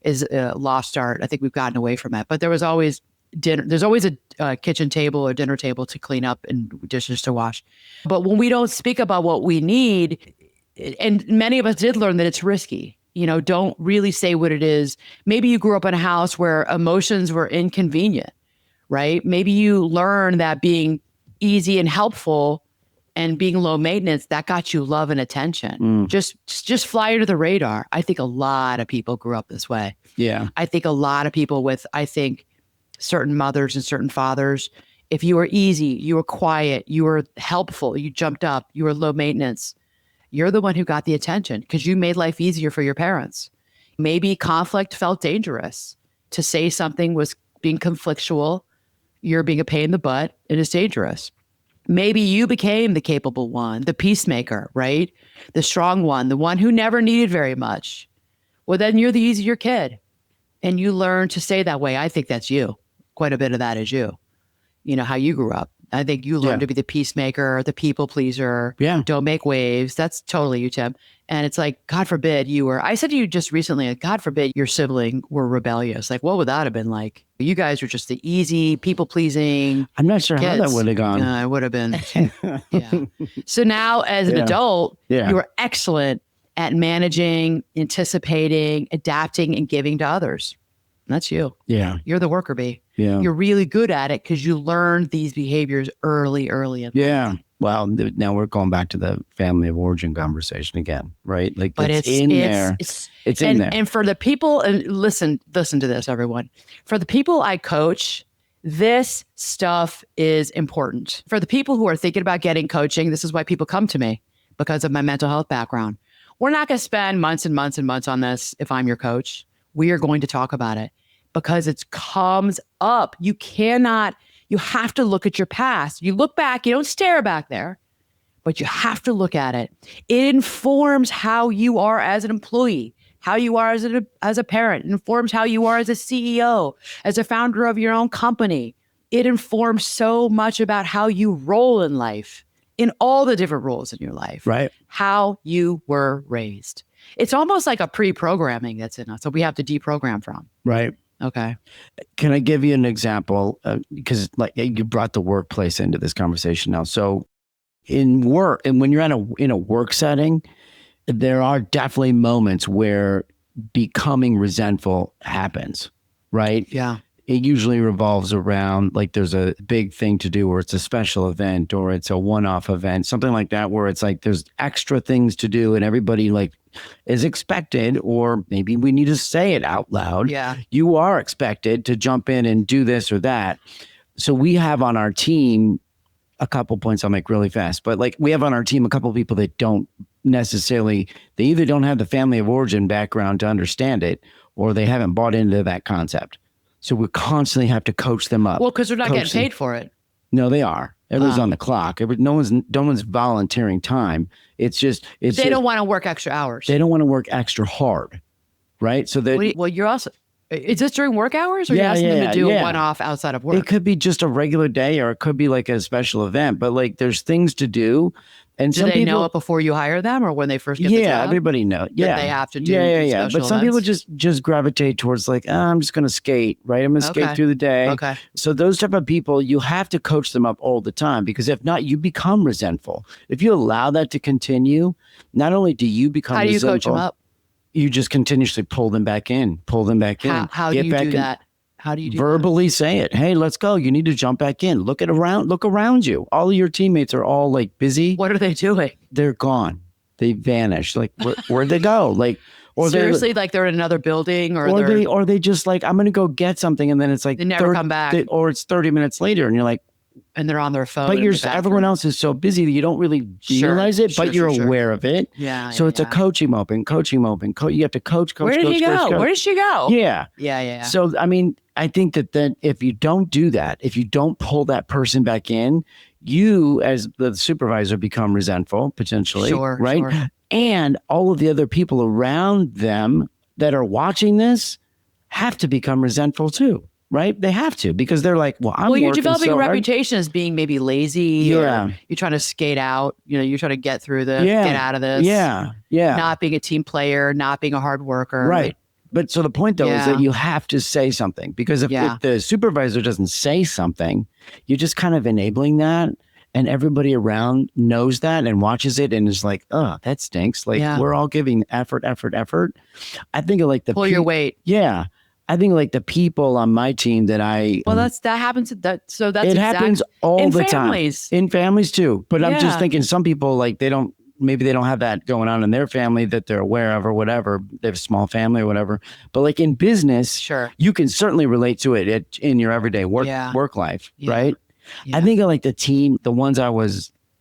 is a lost art. I think we've gotten away from it. But there was always dinner. There's always a kitchen table or dinner table to clean up and dishes to wash. But when we don't speak about what we need, and many of us did learn that it's risky. Don't really say what it is. Maybe you grew up in a house where emotions were inconvenient, right? Maybe you learned that being easy and helpful and being low maintenance, that got you love and attention. Just fly under the radar. I think a lot of people grew up this way. Yeah. I think a lot of people with, certain mothers and certain fathers, if you were easy, you were quiet, you were helpful, you jumped up, you were low maintenance, you're the one who got the attention because you made life easier for your parents. Maybe conflict felt dangerous. To say something was being conflictual, you're being a pain in the butt, and it's dangerous. Maybe you became the capable one, the peacemaker, right? The strong one, the one who never needed very much. Well, then you're the easier kid. And you learn to stay that way. I think that's you. Quite a bit of that is you. How you grew up. I think you learned to be the peacemaker, the people pleaser. Yeah. Don't make waves. That's totally you, Tim. And it's like, God forbid I said to you just recently, God forbid your sibling were rebellious. Like, what would that have been like? You guys were just the easy, people pleasing. I'm not sure kids. how that would have gone. It would have been. Yeah. So now as an adult, you are excellent at managing, anticipating, adapting, and giving to others. And that's you. Yeah. You're the worker bee. Yeah. You're really good at it because you learned these behaviors early in Yeah. life. Well, now we're going back to the family of origin conversation again, right? Like But it's in there. It's in there. And for the people, and listen to this, everyone. For the people I coach, this stuff is important. For the people who are thinking about getting coaching, this is why people come to me, because of my mental health background. We're not going to spend months and months and months on this if I'm your coach. We are going to talk about it because it comes up. You have to look at your past. You look back, you don't stare back there, but you have to look at it. It informs how you are as an employee, how you are as a parent. It informs how you are as a CEO, as a founder of your own company. It informs so much about how you roll in life, in all the different roles in your life, right? How you were raised. It's almost like a pre-programming that's in us, so we have to deprogram from. Right. Okay. Can I give you an example? Because like you brought the workplace into this conversation now. So in work, and when you're in a work setting, there are definitely moments where becoming resentful happens, right? Yeah. It usually revolves around like there's a big thing to do, or it's a special event, or it's a one-off event, something like that, where it's like there's extra things to do and everybody like is expected, or maybe we need to say it out loud. Yeah. You are expected to jump in and do this or that. So we have on our team a couple points I'll make really fast, but like we have on our team a couple of people that don't necessarily, they either don't have the family of origin background to understand it, or they haven't bought into that concept. So we constantly have to coach them up. Well, because they're not getting paid for it. No, they are. Everyone's on the clock. No one's volunteering time. It's they don't want to work extra hours. They don't want to work extra hard, right? So that well, you're also. Is this during work hours, or you're asking them to do a one-off outside of work? It could be just a regular day, or it could be like a special event. But like, there's things to do. And do they know it before you hire them, or when they first get the job? Yeah, everybody knows. Yeah, they have to do. Yeah. But some people just gravitate towards like, I'm just going to skate, right? I'm going to skate through the day. Okay. So those type of people, you have to coach them up all the time, because if not, you become resentful. If you allow that to continue, not only do you become resentful. How do you resentful, coach them up? You just continuously pull them back in. How do you do that? How do you do verbally say it? Hey, let's go. You need to jump back in. Look around you. All of your teammates are all like busy. What are they doing? They're gone. They vanished. Like where'd they go? Like, or seriously, like they're in another building, or they just like, I'm gonna go get something, and then it's like they never come back, or it's 30 minutes later, and you're like, and they're on their phone. But everyone else is so busy that you don't really realize it, but you're aware of it. Yeah. So it's a coaching moment. You have to coach. Where did he go? Where did she go? Yeah. Yeah. So, I mean, I think that then if you don't do that, if you don't pull that person back in, you as the supervisor become resentful potentially. Sure. Right. Sure. And all of the other people around them that are watching this have to become resentful too. Right? They have to, because they're like, you're developing a reputation as being maybe lazy. Yeah. You're trying to skate out. You're trying to get through this, get out of this. Yeah. Not being a team player, not being a hard worker. Right. But so the point though is that you have to say something, because if the supervisor doesn't say something, you're just kind of enabling that. And everybody around knows that and watches it and is like, oh, that stinks. Like we're all giving effort. I think of like pull your weight. Yeah. I think like the people on my team that that happens. It happens all the time in families too. But I'm just thinking some people like maybe they don't have that going on in their family that they're aware of or whatever. They have a small family or whatever. But like in business, sure, you can certainly relate to it in your everyday work life, right? Yeah. I think of like the team, the ones I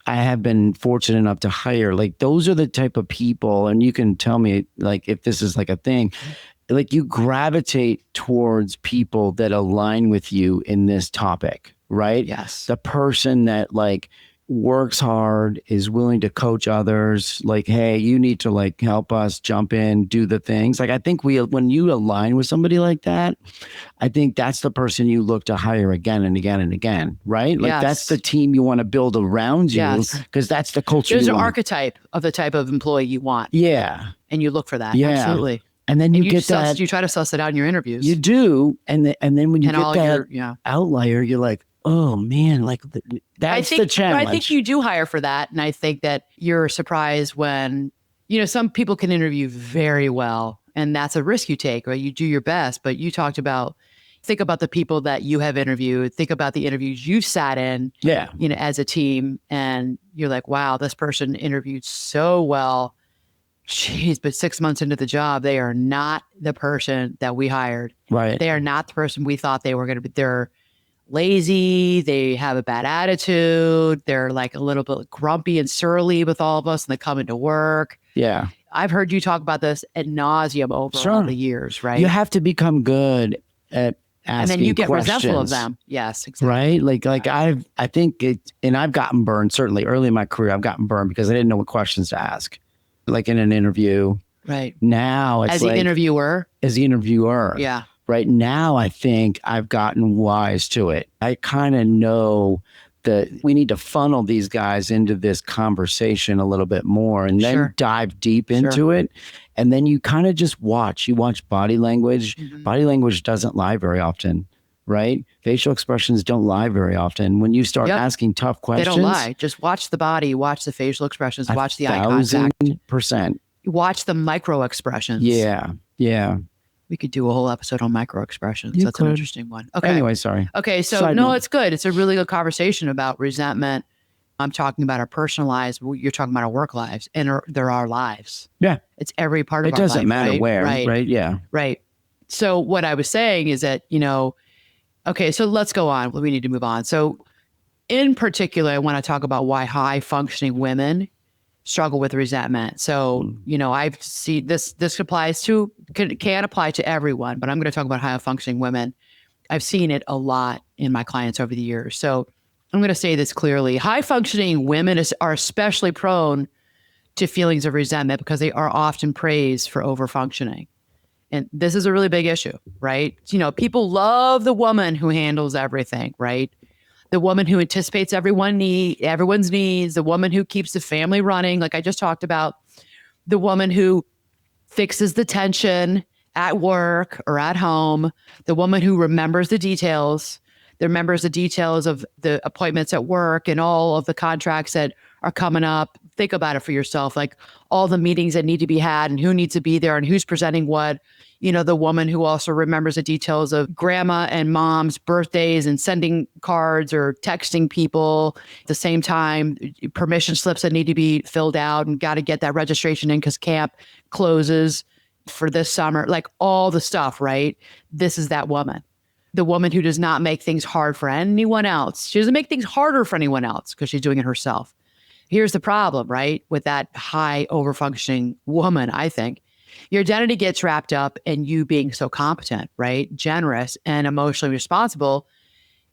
have been fortunate enough to hire, like those are the type of people, and you can tell me like if this is like a thing. Like you gravitate towards people that align with you in this topic, right? Yes. The person that like works hard, is willing to coach others, like, hey, you need to like help us jump in, do the things. Like I think when you align with somebody like that, I think that's the person you look to hire again and again and again, right? Like that's the team you want to build around you, because that's the culture. There's an archetype of the type of employee you want. Yeah. And you look for that. Yeah. Absolutely. And then you get that. You try to suss it out in your interviews. You do. And then when you get that outlier, you're like, oh man, like that's the challenge. I think you do hire for that. And I think that you're surprised when, some people can interview very well. And that's a risk you take, right? You do your best. But you talked about think about the people that you have interviewed, think about the interviews you sat in, Yeah. As a team, and you're like, wow, this person interviewed so well. Jeez, but 6 months into the job, they are not the person that we hired. Right. They are not the person we thought they were going to be. They're lazy. They have a bad attitude. They're like a little bit grumpy and surly with all of us, and they come into work. Yeah. I've heard you talk about this ad nauseum over all the years, right? You have to become good at asking and then you get questions, resentful of them. Yes, exactly. Right? Like I think it, and I've gotten burned, certainly early in my career, I've gotten burned because I didn't know what questions to ask. Like in an interview. Right. Now it's as like, the interviewer. As the interviewer. Yeah. Right now, I think I've gotten wise to it. I kind of know that we need to funnel these guys into this conversation a little bit more and then dive deep into it. And then you kind of just watch. You watch body language. Mm-hmm. Body language doesn't lie very often, right? Facial expressions don't lie very often. When you start asking tough questions. They don't lie. Just watch the body, watch the facial expressions, watch the eye contact. 1,000%. Watch the micro expressions. Yeah. Yeah. We could do a whole episode on micro expressions. That's an interesting one. Okay. Anyway, sorry. Okay. So it's good. It's a really good conversation about resentment. I'm talking about our personal lives. You're talking about our work lives, and there are lives. Yeah. It's every part of our life. It doesn't matter where, right? Yeah. Right. So what I was saying is that, okay, so let's go on. We need to move on. So in particular, I want to talk about why high functioning women struggle with resentment. So, I've seen this applies to, can apply to everyone, but I'm going to talk about high functioning women. I've seen it a lot in my clients over the years. So I'm going to say this clearly. High functioning women are especially prone to feelings of resentment because they are often praised for over functioning. And this is a really big issue, right? People love the woman who handles everything, right? The woman who anticipates everyone's needs, the woman who keeps the family running, like I just talked about, the woman who fixes the tension at work or at home, the woman who remembers the details of the appointments at work and all of the contracts that are coming up. Think about it for yourself, like all the meetings that need to be had and who needs to be there and who's presenting what. The woman who also remembers the details of grandma and mom's birthdays and sending cards or texting people at the same time, permission slips that need to be filled out and got to get that registration in because camp closes for this summer, like all the stuff, right? This is that woman. The woman who does not make things hard for anyone else. She doesn't make things harder for anyone else because she's doing it herself. Here's the problem, right? With that high overfunctioning woman, I think. Your identity gets wrapped up in you being so competent, right? Generous and emotionally responsible.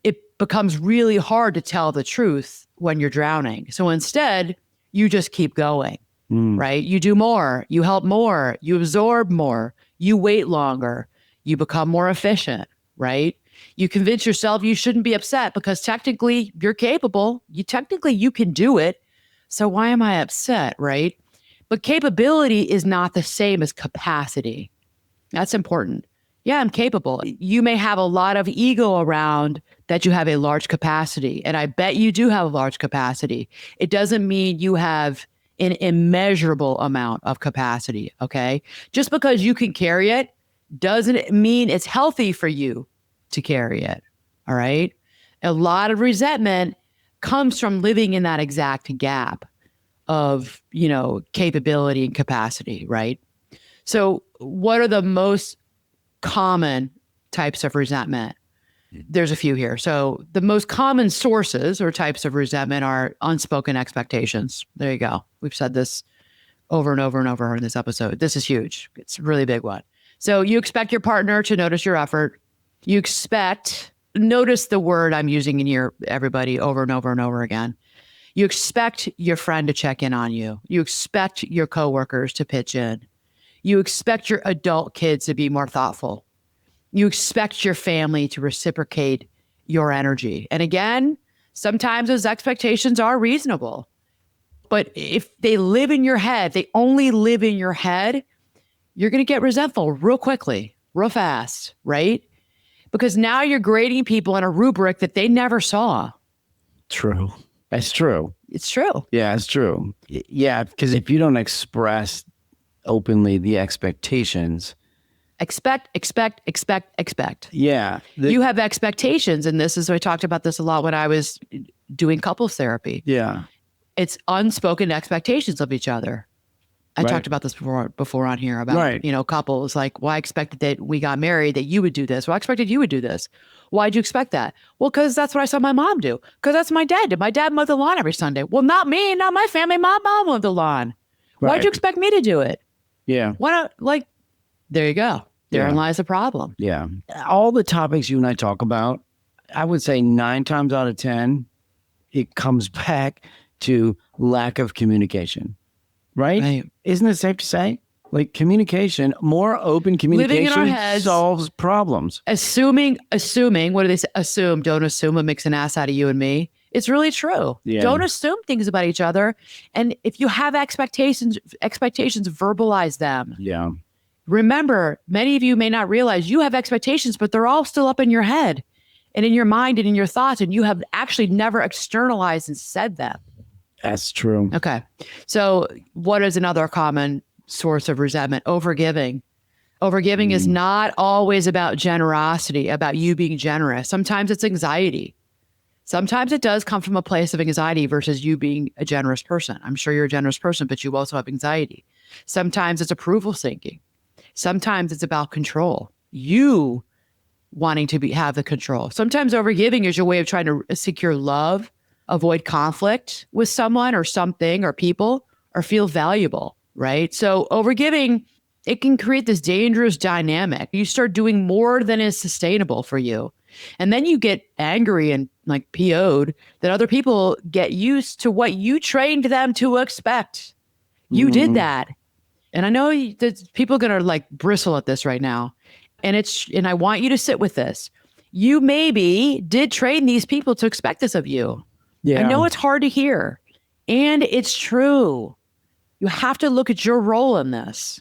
It becomes really hard to tell the truth when you're drowning. So instead, you just keep going, right? You do more, you help more, you absorb more, you wait longer, you become more efficient, right? You convince yourself you shouldn't be upset because technically you're capable. You can do it. So why am I upset, right? But capability is not the same as capacity. That's important. Yeah, I'm capable. You may have a lot of ego around that you have a large capacity. And I bet you do have a large capacity. It doesn't mean you have an immeasurable amount of capacity, okay? Just because you can carry it doesn't mean it's healthy for you to carry it, all right? A lot of resentment comes from living in that exact gap of, capability and capacity, right? So what are the most common types of resentment? There's a few here. So the most common sources or types of resentment are unspoken expectations. There you go. We've said this over and over and over in this episode. This is huge. It's a really big one. So you expect your partner to notice your effort. You notice the word I'm using in here, everybody, over and over and over again. You expect your friend to check in on you. You expect your coworkers to pitch in. You expect your adult kids to be more thoughtful. You expect your family to reciprocate your energy. And again, sometimes those expectations are reasonable. But if they live in your head, they only live in your head, you're going to get resentful real quickly, real fast, right? Because now you're grading people in a rubric that they never saw. True. That's true. It's true. Yeah, it's true. Yeah, because if you don't express openly the expectations, Expect. Yeah. You have expectations. And this is, I talked about this a lot when I was doing couples therapy. Yeah. It's unspoken expectations of each other. I Right. talked about this before on here about, Right. couples like, well, I expected that we got married, that you would do this. Well, I expected you would do this. Why'd you expect that? Well, because that's what I saw my mom do. Because that's my dad did. My dad mowed the lawn every Sunday. Well, not me, not my family. My mom mowed the lawn. Right. Why'd you expect me to do it? Yeah. Why not? There you go. Therein lies the problem. Yeah. All the topics you and I talk about, I would say 9 times out of 10, it comes back to lack of communication. Right? Isn't it safe to say? Like communication, more open communication Living in our heads, solves problems. Assuming, what do they say? Assume, don't assume what makes an ass out of you and me. It's really true. Yeah. Don't assume things about each other. And if you have expectations, verbalize them. Yeah. Remember, many of you may not realize you have expectations, but they're all still up in your head and in your mind and in your thoughts, and you have actually never externalized and said them. That's true. Okay. So what is another common source of resentment? Overgiving. Overgiving is not always about generosity, about you being generous. Sometimes it's anxiety. Sometimes it does come from a place of anxiety versus you being a generous person. I'm sure you're a generous person, but you also have anxiety. Sometimes it's approval seeking. Sometimes it's about control. You wanting to have the control. Sometimes overgiving is your way of trying to secure love, avoid conflict with someone or something or people, or feel valuable, right? So overgiving, it can create this dangerous dynamic. You start doing more than is sustainable for you. And then you get angry and like PO'd that other people get used to what you trained them to expect. You did that. And I know that people are going to like bristle at this right now. And I want you to sit with this. You maybe did train these people to expect this of you. Yeah. I know it's hard to hear, and it's true. You have to look at your role in this.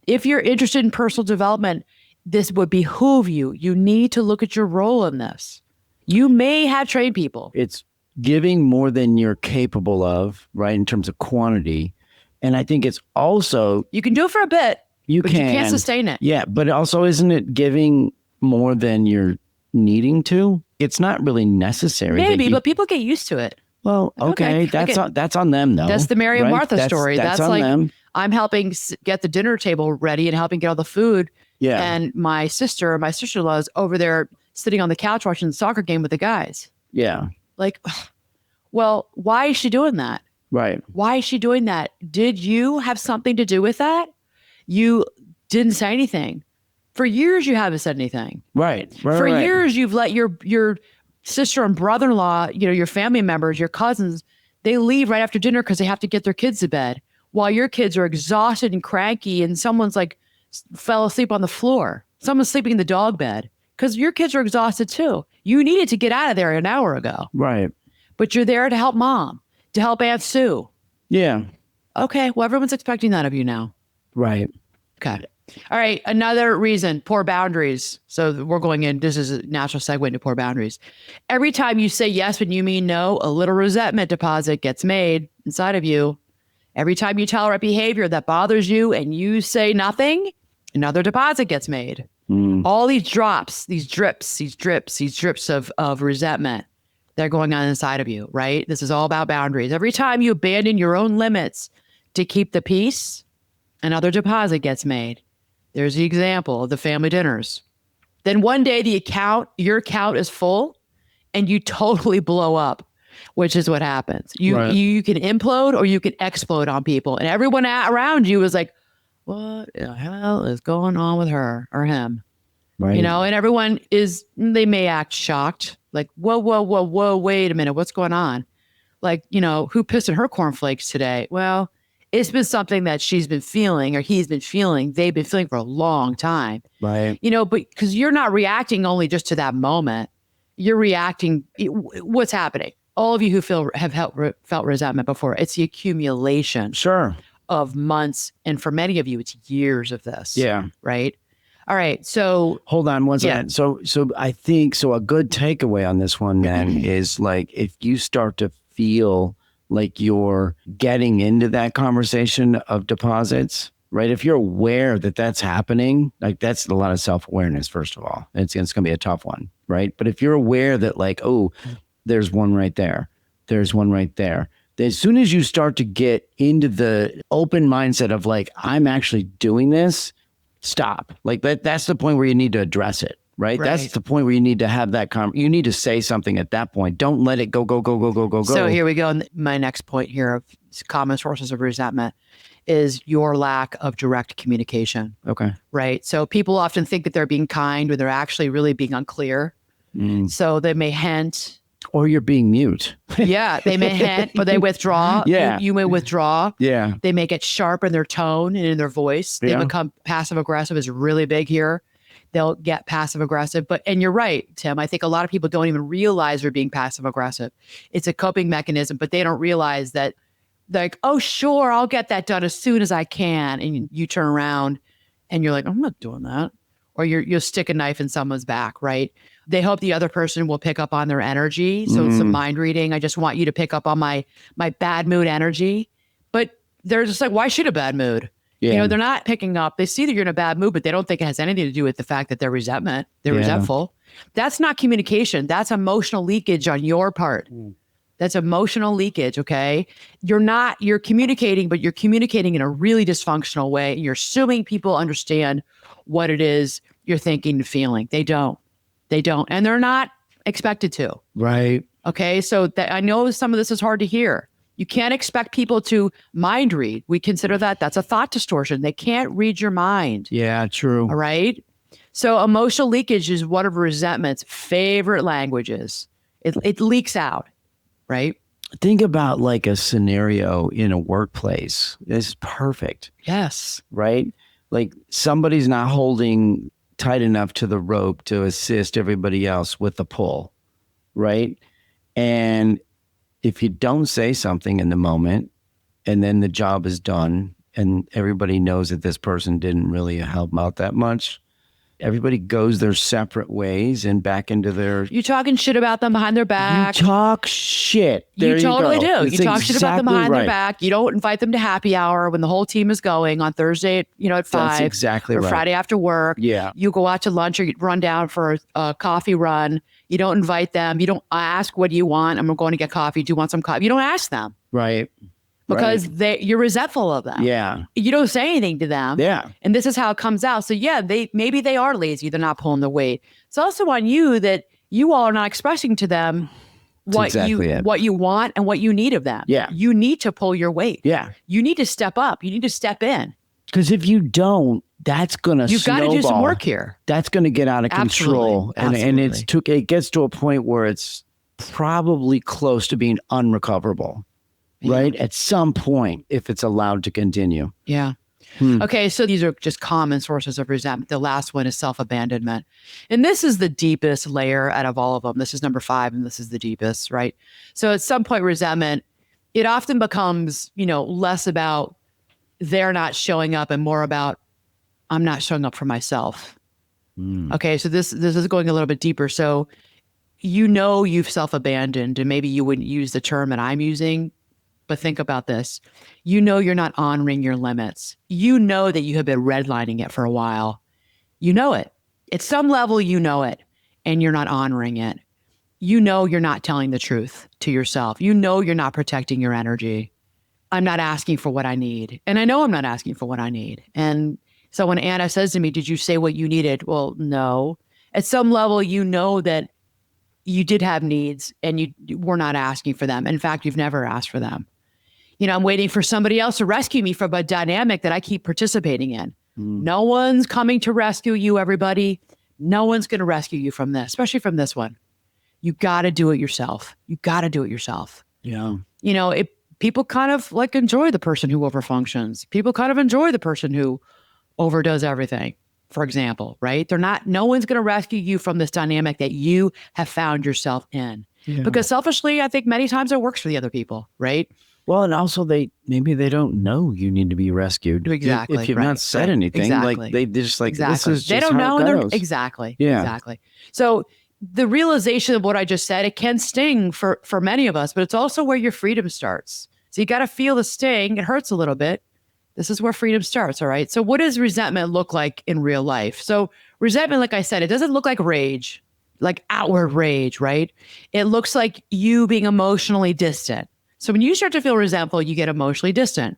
If you're interested in personal development, this would behoove you. You need to look at your role in this. You may have trained people. It's giving more than you're capable of, right, in terms of quantity. And I think it's also... You can do it for a bit, but you can't sustain it. Yeah, but also isn't it giving more than you're needing to? It's not really necessary. Maybe, but people get used to it. Well, okay. That's on them, though. That's the Mary and Martha story. That's on like them. I'm helping get the dinner table ready and helping get all the food. Yeah. And my sister-in-law is over there sitting on the couch watching the soccer game with the guys. Yeah. Like, well, why is she doing that? Right. Why is she doing that? Did you have something to do with that? You didn't say anything. For years, you haven't said anything. Right. For years, you've let your sister and brother-in-law, your family members, your cousins, they leave right after dinner because they have to get their kids to bed while your kids are exhausted and cranky and someone's like fell asleep on the floor. Someone's sleeping in the dog bed because your kids are exhausted too. You needed to get out of there an hour ago. Right. But you're there to help mom, to help Aunt Sue. Yeah. Okay. Well, everyone's expecting that of you now. Right. Okay. All right. Another reason, poor boundaries. So we're going in. This is a natural segue into poor boundaries. Every time you say yes when you mean no, a little resentment deposit gets made inside of you. Every time you tolerate behavior that bothers you and you say nothing, another deposit gets made. All these drops, these drips of resentment that are going on inside of you, right? This is all about boundaries. Every time you abandon your own limits to keep the peace, another deposit gets made. There's the example of the family dinners. Then one day your account is full and you totally blow up, which is what happens. You can implode or you can explode on people. And everyone around you is like, what the hell is going on with her or him? Right. And everyone they may act shocked. Like, whoa, wait a minute. What's going on? Like, who pissed in her cornflakes today? Well, it's been something that she's been feeling or he's been feeling. They've been feeling for a long time. Right. But because you're not reacting only just to that moment, you're reacting. What's happening? All of you who have felt resentment before, it's the accumulation of months. And for many of you, it's years of this. Yeah. Right. All right. So hold on one second. So I think a good takeaway on this one then is like, if you start to feel like you're getting into that conversation of deposits, right? If you're aware that that's happening, like that's a lot of self-awareness, first of all. It's going to be a tough one, right? But if you're aware that like, oh, there's one right there, there's one right there. As soon as you start to get into the open mindset of like, I'm actually doing this, stop. Like that's the point where you need to address it, right? That's the point where you need to have that you need to say something at that point. Don't let it go. So here we go. And my next point here of common sources of resentment is your lack of direct communication. Okay. Right. So people often think that they're being kind when they're actually really being unclear. So they may hint. Or you're being mute. Yeah, they may hint, but they withdraw. Yeah. You may withdraw. Yeah. They may get sharp in their tone and in their voice. They become passive aggressive is really big here. They'll get passive aggressive. And you're right, Tim. I think a lot of people don't even realize they're being passive aggressive. It's a coping mechanism, but they don't realize that like, oh, sure, I'll get that done as soon as I can. And you turn around and you're like, I'm not doing that. Or you'll stick a knife in someone's back, right? They hope the other person will pick up on their energy. So it's some mind reading. I just want you to pick up on my bad mood energy. But they're just like, why should a bad mood? Yeah. You know, they're not picking up. They see that you're in a bad mood, but they don't think it has anything to do with the fact that they're resentful. That's not communication. That's emotional leakage on your part. That's emotional leakage, okay? You're communicating, but you're communicating in a really dysfunctional way. And you're assuming people understand what it is you're thinking and feeling. They don't. And they're not expected to. Right. Okay. So I know some of this is hard to hear. You can't expect people to mind read. We consider that's a thought distortion. They can't read your mind. Yeah, true. All right. So emotional leakage is one of resentment's favorite languages. It leaks out. Right. Think about like a scenario in a workplace. It's perfect. Yes. Right. Like somebody's not holding tight enough to the rope to assist everybody else with the pull. Right. And if you don't say something in the moment and then the job is done and everybody knows that this person didn't really help out that much, everybody goes their separate ways and back into their... You're talking shit about them behind their back. You talk shit. There you totally do. That's you talk shit about them behind their back. You don't invite them to happy hour when the whole team is going on Thursday at 5. That's exactly or right. Friday after work. Yeah. You go out to lunch or you run down for a coffee run. You don't invite them. You don't ask, what do you want? I'm going to get coffee. Do you want some coffee? You don't ask them. Right. Because you're resentful of them. Yeah. You don't say anything to them. Yeah. And this is how it comes out. So yeah, maybe they are lazy. They're not pulling the weight. It's also on you that you all are not expressing to them what you want and what you need of them. Yeah. You need to pull your weight. Yeah. You need to step up. You need to step in. Because if you don't, that's going to You've got to do some work here. That's going to get out of control. And it gets to a point where it's probably close to being unrecoverable. Right? At some point, if it's allowed to continue. Yeah. Okay. So these are just common sources of resentment. The last one is self-abandonment. And this is the deepest layer out of all of them. This is number 5, and this is the deepest, right? So at some point, resentment, it often becomes, less about they're not showing up and more about I'm not showing up for myself. Okay. So this is going a little bit deeper. So you've self-abandoned, and maybe you wouldn't use the term that I'm using, but think about this. You're not honoring your limits. You know that you have been redlining it for a while. You know it. At some level, you know it, and you're not honoring it. You're not telling the truth to yourself. You're not protecting your energy. I'm not asking for what I need. And I know I'm not asking for what I need. And so when Anna says to me, did you say what you needed? Well, no. At some level, you know that you did have needs and you were not asking for them. In fact, you've never asked for them. I'm waiting for somebody else to rescue me from a dynamic that I keep participating in. No one's coming to rescue you, everybody. No one's going to rescue you from this, especially from this one. You got to do it yourself. Yeah. People kind of like enjoy the person who overfunctions. People kind of enjoy the person who overdoes everything, for example, right? No one's going to rescue you from this dynamic that you have found yourself in. Yeah. Because selfishly, I think many times it works for the other people, right? Well, and also maybe they don't know you need to be rescued. Exactly. If you've not said anything, like they just like, this is just they don't know. How it goes. Exactly. Yeah. Exactly. So the realization of what I just said, it can sting for many of us, but it's also where your freedom starts. So you got to feel the sting. It hurts a little bit. This is where freedom starts. All right. So what does resentment look like in real life? So resentment, like I said, it doesn't look like rage, like outward rage, right? It looks like you being emotionally distant. So when you start to feel resentful, you get emotionally distant.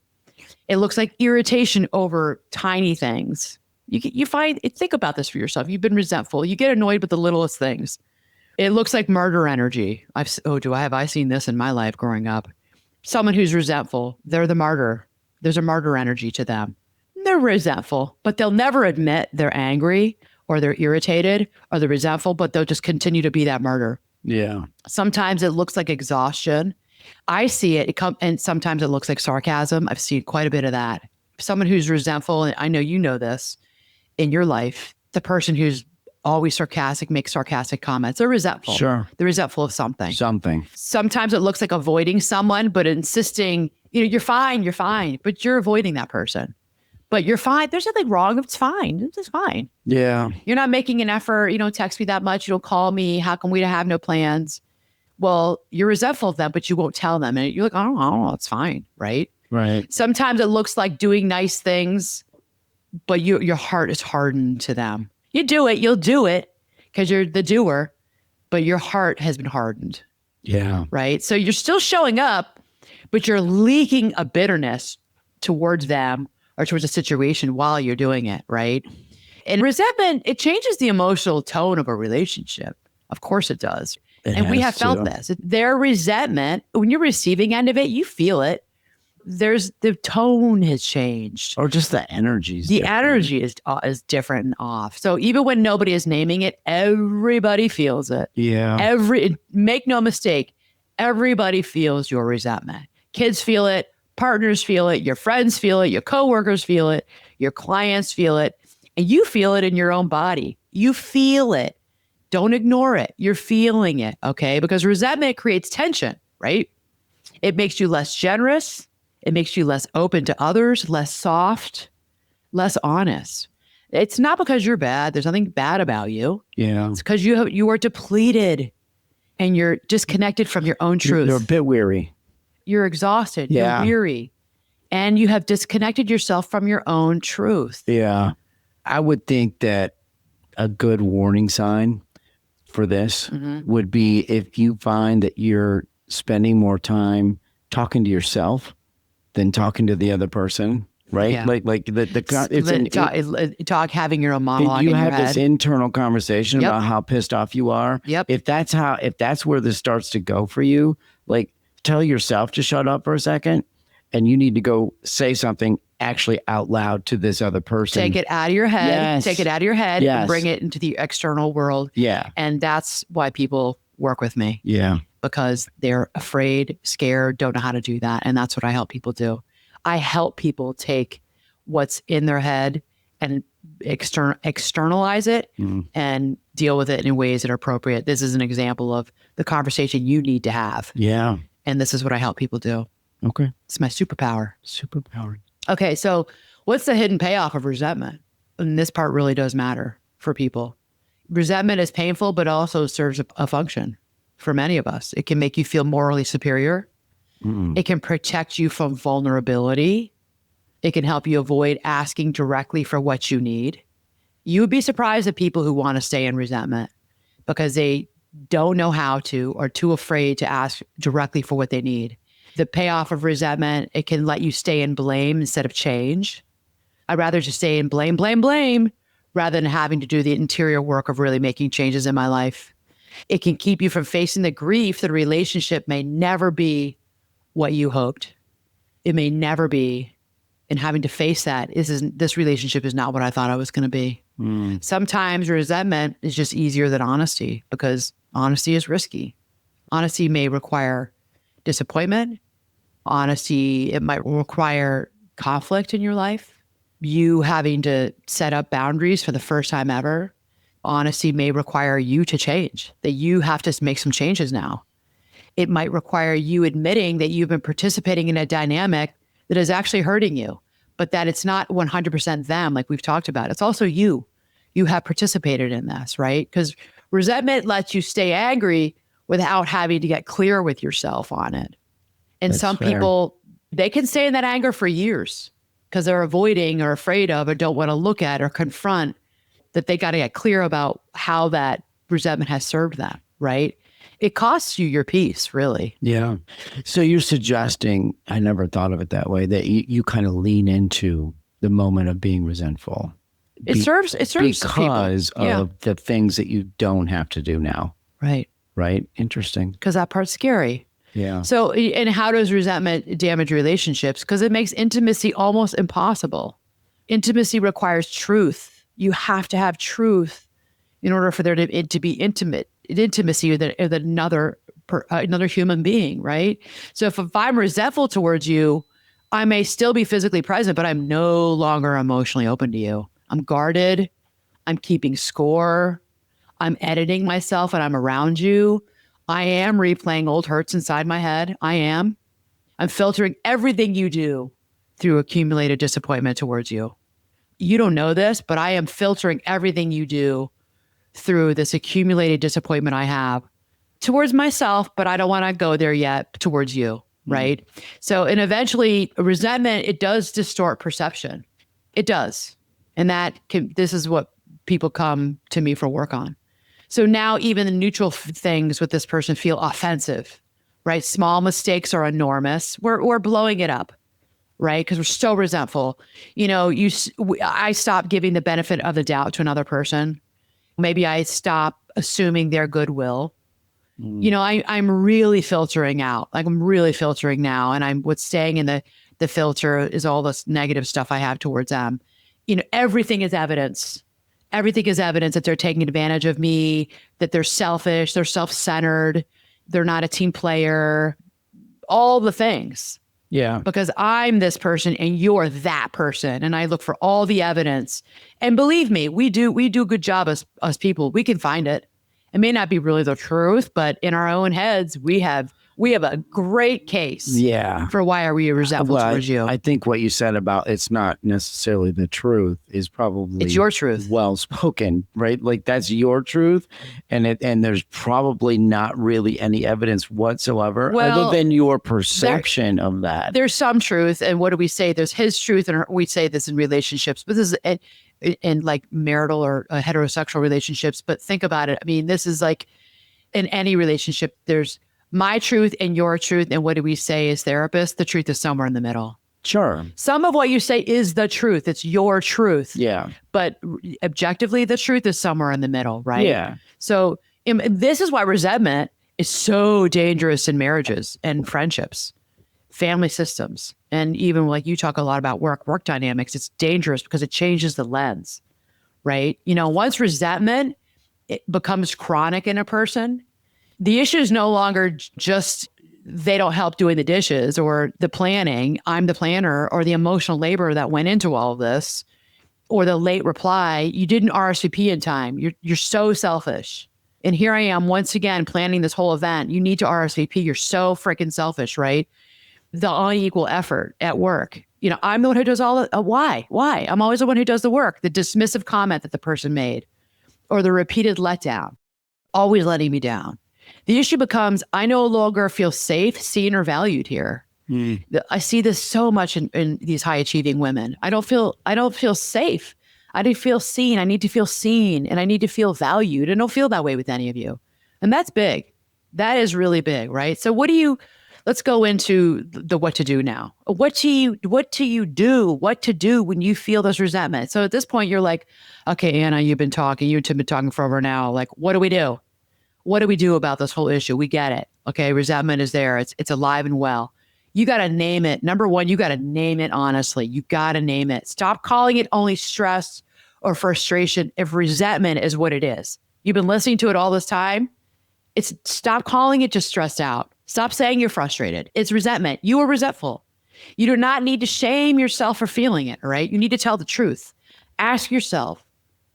It looks like irritation over tiny things. You find, think about this for yourself. You've been resentful. You get annoyed with the littlest things. It looks like murder energy. Have I seen this in my life growing up? Someone who's resentful, they're the martyr. There's a martyr energy to them. They're resentful, but they'll never admit they're angry or they're irritated or they're resentful, but they'll just continue to be that martyr. Yeah. Sometimes it looks like exhaustion. I see it, and sometimes it looks like sarcasm. I've seen quite a bit of that. Someone who's resentful, and I know you know this in your life, the person who's always sarcastic, makes sarcastic comments, they're resentful. Sure. They're resentful of something. Sometimes it looks like avoiding someone, but insisting, you're fine, but you're avoiding that person. But you're fine. There's nothing wrong. It's fine. It's fine. Yeah. You're not making an effort. You don't text me that much. You don't call me. How come we have no plans? Well, you're resentful of them, but you won't tell them. And you're like, I don't know. It's fine. Right. Right. Sometimes it looks like doing nice things, but your heart is hardened to them. You'll do it because you're the doer, but your heart has been hardened. Yeah. Right. So you're still showing up, but you're leaking a bitterness towards them or towards a situation while you're doing it. Right. And resentment, it changes the emotional tone of a relationship. Of course it does. And we have felt this. Their resentment, when you're receiving end of it, you feel it. The tone has changed, or just the energy. Energy is different and off. So even when nobody is naming it, everybody feels it. Yeah. Make no mistake, everybody feels your resentment. Kids feel it, partners feel it, your friends feel it, your coworkers feel it, your clients feel it, and you feel it in your own body. You feel it. Don't ignore it. You're feeling it, okay? Because resentment creates tension, right? It makes you less generous. It makes you less open to others, less soft, less honest. It's not because you're bad. There's nothing bad about you. Yeah. It's because you are depleted and you're disconnected from your own truth. You're a bit weary. You're exhausted. Yeah. You're weary. And you have disconnected yourself from your own truth. Yeah. I would think that a good warning sign for this would be if you find that you're spending more time talking to yourself than talking to the other person, right? Yeah. Like having your own monologue you in have your head. this internal conversation about how pissed off you are. Yep. If that's where this starts to go for you, like tell yourself to shut up for a second, and you need to go say something actually out loud to this other person. Take it out of your head. Yes. Take it out of your head Yes. and bring it into the external world. Yeah. And that's why people work with me. Yeah. Because they're afraid, scared, don't know how to do that. And that's what I help people do. I help people take what's in their head and externalize it and deal with it in ways that are appropriate. This is an example of the conversation you need to have. Yeah. And this is what I help people do. Okay. It's my superpower. Superpower. Okay. So what's the hidden payoff of resentment? And this part really does matter for people. Resentment is painful, but also serves a function for many of us. It can make you feel morally superior. It can protect you from vulnerability. It can help you avoid asking directly for what you need. You would be surprised at people who want to stay in resentment because they don't know how to or too afraid to ask directly for what they need. The payoff of resentment, it can let you stay in blame instead of change. I'd rather just stay in blame, rather than having to do the interior work of really making changes in my life. It can keep you from facing the grief that a relationship may never be what you hoped. It may never be. And having to face that, this relationship is not what I thought I was going to be. Sometimes resentment is just easier than honesty because honesty is risky. Honesty may require disappointment. Honesty, it might require conflict in your life. You having to set up boundaries for the first time ever. Honesty may require you to change, that you have to make some changes now. It might require you admitting that you've been participating in a dynamic that is actually hurting you, but that it's not 100% them, like we've talked about. It's also you. You have participated in this, right? Because resentment lets you stay angry without having to get clear with yourself on it. And That's some fair. people, they can stay in that anger for years. because they're avoiding or afraid of or don't want to look at or confront that they got to get clear about how that resentment has served them, right? It costs you your peace, really. Yeah. So you're suggesting, I never thought of it that way, that you kind of lean into the moment of being resentful. It serves because people. Yeah. of the things that you don't have to do now. Right. Right. Interesting. Because that part's scary. Yeah. So, and how does resentment damage relationships? Because it makes intimacy almost impossible. Intimacy requires truth. You have to have truth in order for there to be intimacy with another human being, right? So if I'm resentful towards you, I may still be physically present, but I'm no longer emotionally open to you. I'm guarded. I'm keeping score. I'm editing myself when I'm around you. I am replaying old hurts inside my head. I'm filtering everything you do through accumulated disappointment towards you. You don't know this, but I am filtering everything you do through this accumulated disappointment I have towards myself, but I don't want to go there yet towards you, right? So, and eventually resentment, it does distort perception. It does. And this is what people come to me for work on. So now even the neutral things with this person feel offensive, right? Small mistakes are enormous. We're blowing it up, right? Because we're so resentful. I stop giving the benefit of the doubt to another person. Maybe I stop assuming their goodwill. I'm really filtering out. Like I'm really filtering now. And what's staying in the filter is all this negative stuff I have towards them. Everything is evidence. Everything is evidence that they're taking advantage of me, that they're selfish, they're self-centered, they're not a team player, all the things. Yeah. Because I'm this person and you're that person. And I look for all the evidence. And believe me, we do a good job as people. We can find it. It may not be really the truth, but in our own heads, we have a great case for why are we resentful towards you. I think what you said about it's not necessarily the truth is probably it's your truth. Well spoken, right? Like that's your truth. And there's probably not really any evidence whatsoever other than your perception of that. There's some truth. And what do we say? There's his truth. And we say this in relationships, but this is in like marital or heterosexual relationships. But think about it. I mean, this is like in any relationship, there's my truth and your truth. And what do we say as therapists? The truth is somewhere in the middle. Sure. Some of what you say is the truth. It's your truth. Yeah. But objectively, the truth is somewhere in the middle, right? Yeah. So this is why resentment is so dangerous in marriages and friendships, family systems. And even like you talk a lot about work dynamics, it's dangerous because it changes the lens, right? Once resentment it becomes chronic in a person, the issue is no longer just they don't help doing the dishes or the planning, I'm the planner, or the emotional labor that went into all of this, or the late reply, you didn't RSVP in time. You're so selfish. And here I am once again planning this whole event. You need to RSVP. You're so freaking selfish, right? The unequal effort at work. I'm the one who does all the, why? I'm always the one who does the work. The dismissive comment that the person made or the repeated letdown, always letting me down. The issue becomes, I no longer feel safe, seen, or valued here. I see this so much in these high achieving women. I don't feel safe. I don't feel seen. I need to feel seen and I need to feel valued. I don't feel that way with any of you. And that's big. That is really big, right? So let's go into the what to do now. What do you do? What to do when you feel this resentment? So at this point, you're like, okay, Anna, you've been talking for over an hour. Like, what do we do? What do we do about this whole issue? We get it. Okay, resentment is there. It's alive and well. You got to name it. Number one, you got to name it honestly. You got to name it. Stop calling it only stress or frustration if resentment is what it is. You've been listening to it all this time. Stop calling it just stressed out. Stop saying you're frustrated. It's resentment. You are resentful. You do not need to shame yourself for feeling it, all right? You need to tell the truth. Ask yourself,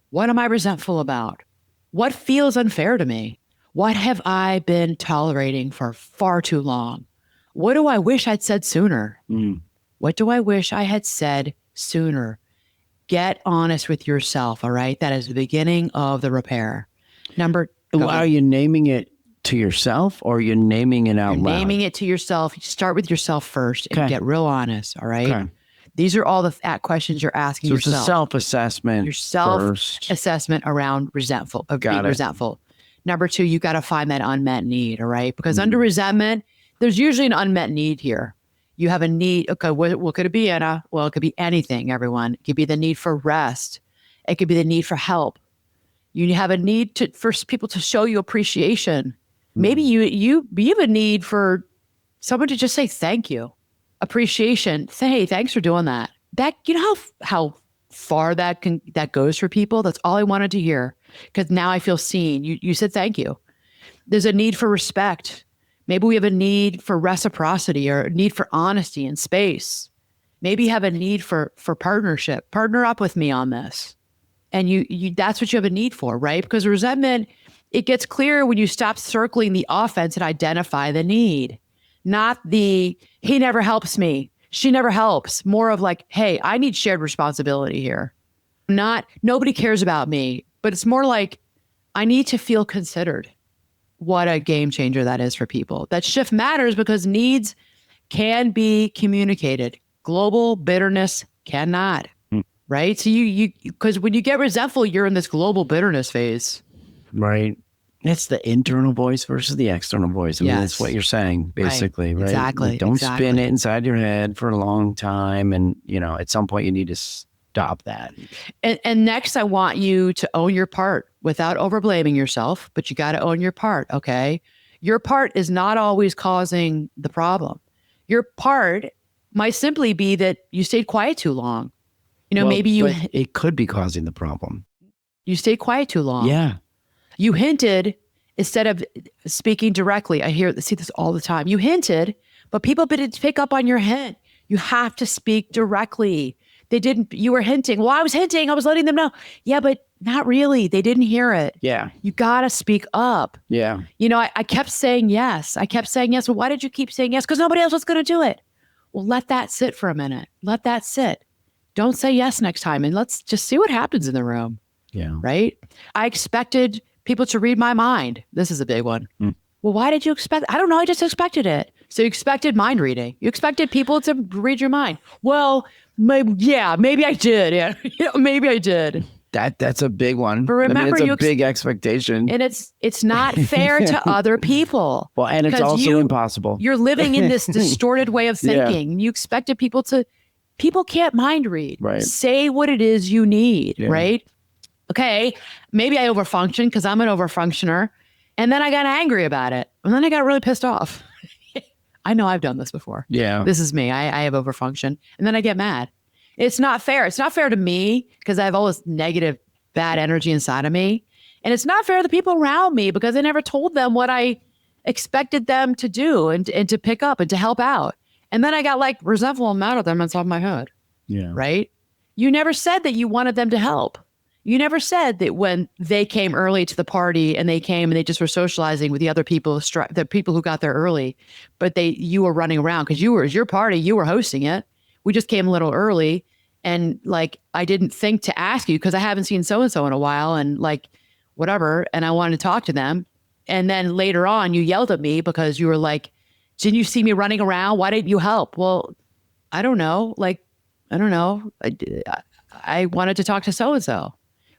what am I resentful about? What feels unfair to me? What have I been tolerating for far too long? What do I wish I'd said sooner? What do I wish I had said sooner? Get honest with yourself, all right? That is the beginning of the repair. Are you naming it to yourself or are you naming it out loud? Naming it to yourself. You start with yourself first and get real honest, all right? Okay. These are all the questions you're asking So it's yourself. a self-assessment. Your first. self-assessment around resentful, of being resentful. Number 2, you got to find that unmet need, all right? Because under resentment, there's usually an unmet need here. You have a need. Okay, what could it be, Anna? Well, it could be anything, everyone. It could be the need for rest. It could be the need for help. You have a need for people to show you appreciation. Maybe you have a need for someone to just say thank you, appreciation. Say, hey, thanks for doing that. That, you know how far that goes for people. That's all I wanted to hear, because now I feel seen. You said thank you. There's a need for respect. Maybe we have a need for reciprocity or a need for honesty and space. Maybe you have a need for partnership. Partner up with me on this. And you that's what you have a need for, right? Because resentment, it gets clearer when you stop circling the offense and identify the need. Not the, he never helps me, she never helps. More of like, hey, I need shared responsibility here. Not, nobody cares about me, but it's more like, I need to feel considered. What a game changer that is for people. That shift matters because needs can be communicated. Global bitterness cannot, right? So because when you get resentful, you're in this global bitterness phase. Right. It's the internal voice versus the external voice. I mean, that's what you're saying, basically, right? Exactly. Like, don't spin it inside your head for a long time. And, at some point you need to stop that. And next, I want you to own your part without overblaming yourself, but you got to own your part, okay? Your part is not always causing the problem. Your part might simply be that you stayed quiet too long. Maybe it could be causing the problem. You stayed quiet too long. Yeah. You hinted instead of speaking directly. I see this all the time. You hinted, but people didn't pick up on your hint. You have to speak directly. You were hinting. Well, I was hinting. I was letting them know. Yeah, but not really. They didn't hear it. Yeah. You got to speak up. Yeah. I kept saying yes. Well, why did you keep saying yes? Because nobody else was going to do it. Well, let that sit for a minute. Let that sit. Don't say yes next time. And let's just see what happens in the room. Yeah. Right? I expected people to read my mind. This is a big one. Well, why did you expect? I don't know. I just expected it. So you expected mind reading. You expected people to read your mind. Well, maybe I did. Yeah, maybe I did. That's a big one. But remember, it's a big expectation, and it's not fair to other people. Well, and it's also impossible. You're living in this distorted way of thinking. You expected people can't mind read. Right. Say what it is you need. Yeah. Right. Okay, maybe I overfunction because I'm an overfunctioner. And then I got angry about it. And then I got really pissed off. I know I've done this before. Yeah. This is me. I have overfunction. And then I get mad. It's not fair. It's not fair to me because I have all this negative, bad energy inside of me. And it's not fair to the people around me because I never told them what I expected them to do and to pick up and to help out. And then I got like resentful and mad at them inside my head. Yeah. Right? You never said that you wanted them to help. You never said that when they came early to the party and they came and they just were socializing with the other people, the people who got there early, but you were running around because it was your party, you were hosting it. We just came a little early and like, I didn't think to ask you because I haven't seen so-and-so in a while and like, whatever. And I wanted to talk to them. And then later on you yelled at me because you were like, didn't you see me running around? Why didn't you help? Well, I don't know. Like, I don't know. I wanted to talk to so-and-so.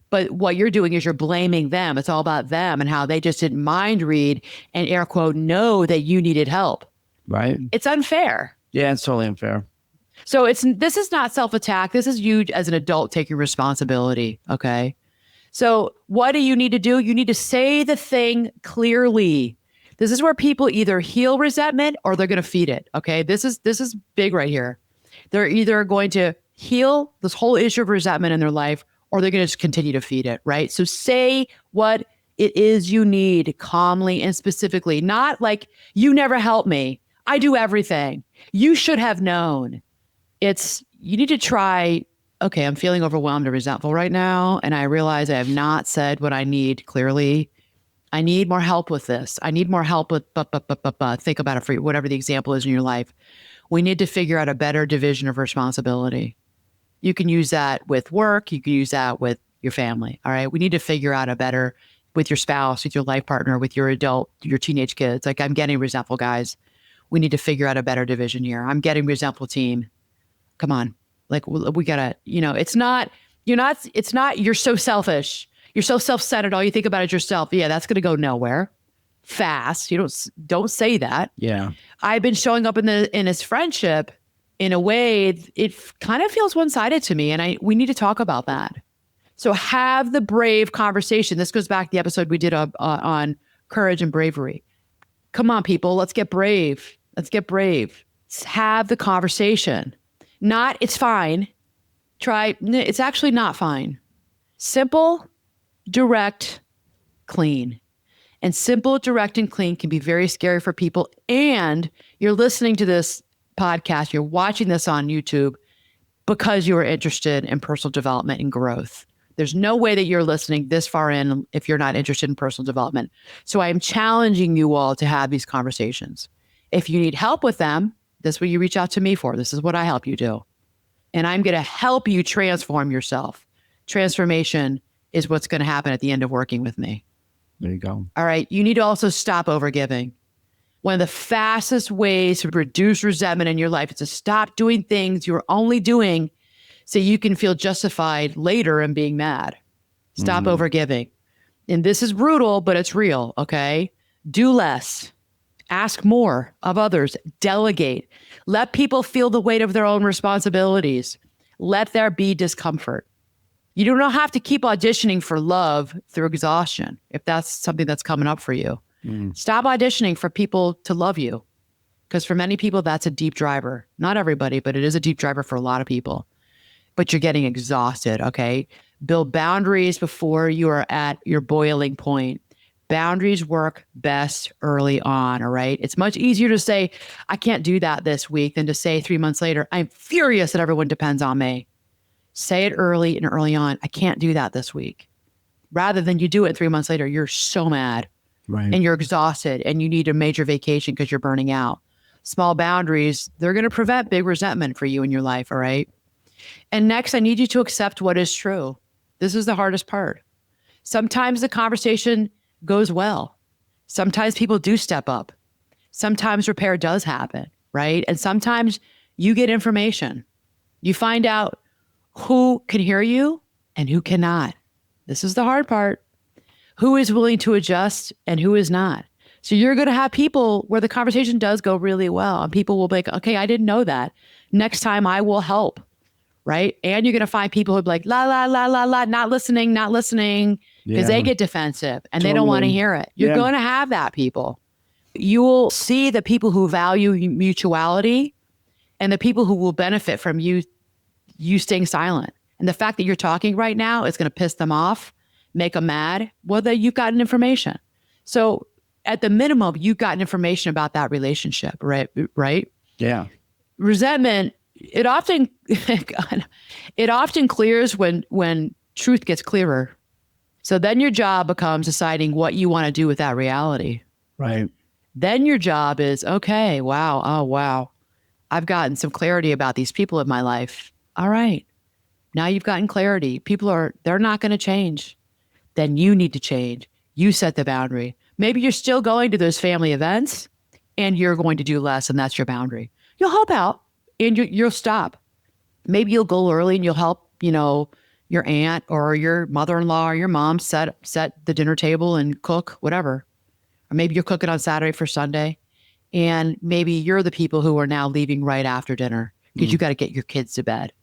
But what you're doing is you're blaming them. It's all about them and how they just didn't mind read and air quote know that you needed help. Right. It's unfair. Yeah, it's totally unfair. So this is not self-attack. This is you as an adult taking responsibility. Okay. So what do you need to do? You need to say the thing clearly. This is where people either heal resentment or they're going to feed it. Okay. This is big right here. They're either going to heal this whole issue of resentment in their life or they're going to just continue to feed it, right? So say what it is you need calmly and specifically, not like, you never help me. I do everything. You should have known. You need to try, okay, I'm feeling overwhelmed or resentful right now, and I realize I have not said what I need clearly. I need more help with this. I need more help with, think about it for whatever the example is in your life. We need to figure out a better division of responsibility. You can use that with work. You can use that with your family. All right. We need to figure out a better with your spouse, with your life partner, with your your teenage kids. Like, I'm getting resentful, guys. We need to figure out a better division here. I'm getting resentful, team. Come on. Like we gotta, you're so selfish. You're so self-centered. All you think about is yourself. Yeah, that's going to go nowhere fast. You don't say that. Yeah. I've been showing up in his friendship in a way, it kind of feels one-sided to me. And we need to talk about that. So have the brave conversation. This goes back to the episode we did on courage and bravery. Come on, people, let's get brave. Let's get brave. Let's have the conversation. Not, it's fine. It's actually not fine. Simple, direct, clean. And simple, direct, and clean can be very scary for people. And you're listening to this podcast, you're watching this on YouTube because you are interested in personal development and growth. There's no way that you're listening this far in if you're not interested in personal development. So I am challenging you all to have these conversations. If you need help with them, that's what you reach out to me for. This is what I help you do. And I'm going to help you transform yourself. Transformation is what's going to happen at the end of working with me. There you go. All right. You need to also stop overgiving. One of the fastest ways to reduce resentment in your life is to stop doing things you're only doing so you can feel justified later in being mad. Stop overgiving. And this is brutal, but it's real. Okay. Do less. Ask more of others. Delegate. Let people feel the weight of their own responsibilities. Let there be discomfort. You do not have to keep auditioning for love through exhaustion if that's something that's coming up for you. Stop auditioning for people to love you. Because for many people, that's a deep driver. Not everybody, but it is a deep driver for a lot of people. But you're getting exhausted, okay? Build boundaries before you are at your boiling point. Boundaries work best early on, all right? It's much easier to say, I can't do that this week than to say 3 months later, I'm furious that everyone depends on me. Say it early and early on, I can't do that this week. Rather than you do it 3 months later, you're so mad. Right. And you're exhausted and you need a major vacation because you're burning out. Small boundaries, they're going to prevent big resentment for you in your life, all right? And next, I need you to accept what is true. This is the hardest part. Sometimes the conversation goes well. Sometimes people do step up. Sometimes repair does happen, right? And sometimes you get information. You find out who can hear you and who cannot. This is the hard part. Who is willing to adjust and who is not. So you're going to have people where the conversation does go really well and people will be like, okay, I didn't know that. Next time I will help, right? And you're going to find people who be like, la, la, la, la, la, not listening, because they get defensive and they don't want to hear it. You're going to have that people. You will see the people who value mutuality and the people who will benefit from you staying silent. And the fact that you're talking right now is going to piss them off, make them mad. Well, then you've gotten information. So at the minimum, you've gotten information about that relationship, right? Yeah. Resentment, it often clears when truth gets clearer. So then your job becomes deciding what you want to do with that reality. Right. Then your job is, okay, wow, oh, wow. I've gotten some clarity about these people in my life. All right. Now you've gotten clarity. They're not going to change. Then you need to change. You set the boundary. Maybe you're still going to those family events and you're going to do less and that's your boundary. You'll help out and you'll stop. Maybe you'll go early and you'll help, your aunt or your mother-in-law or your mom set the dinner table and cook, whatever. Or maybe you're cooking on Saturday for Sunday and maybe you're the people who are now leaving right after dinner because you got to get your kids to bed.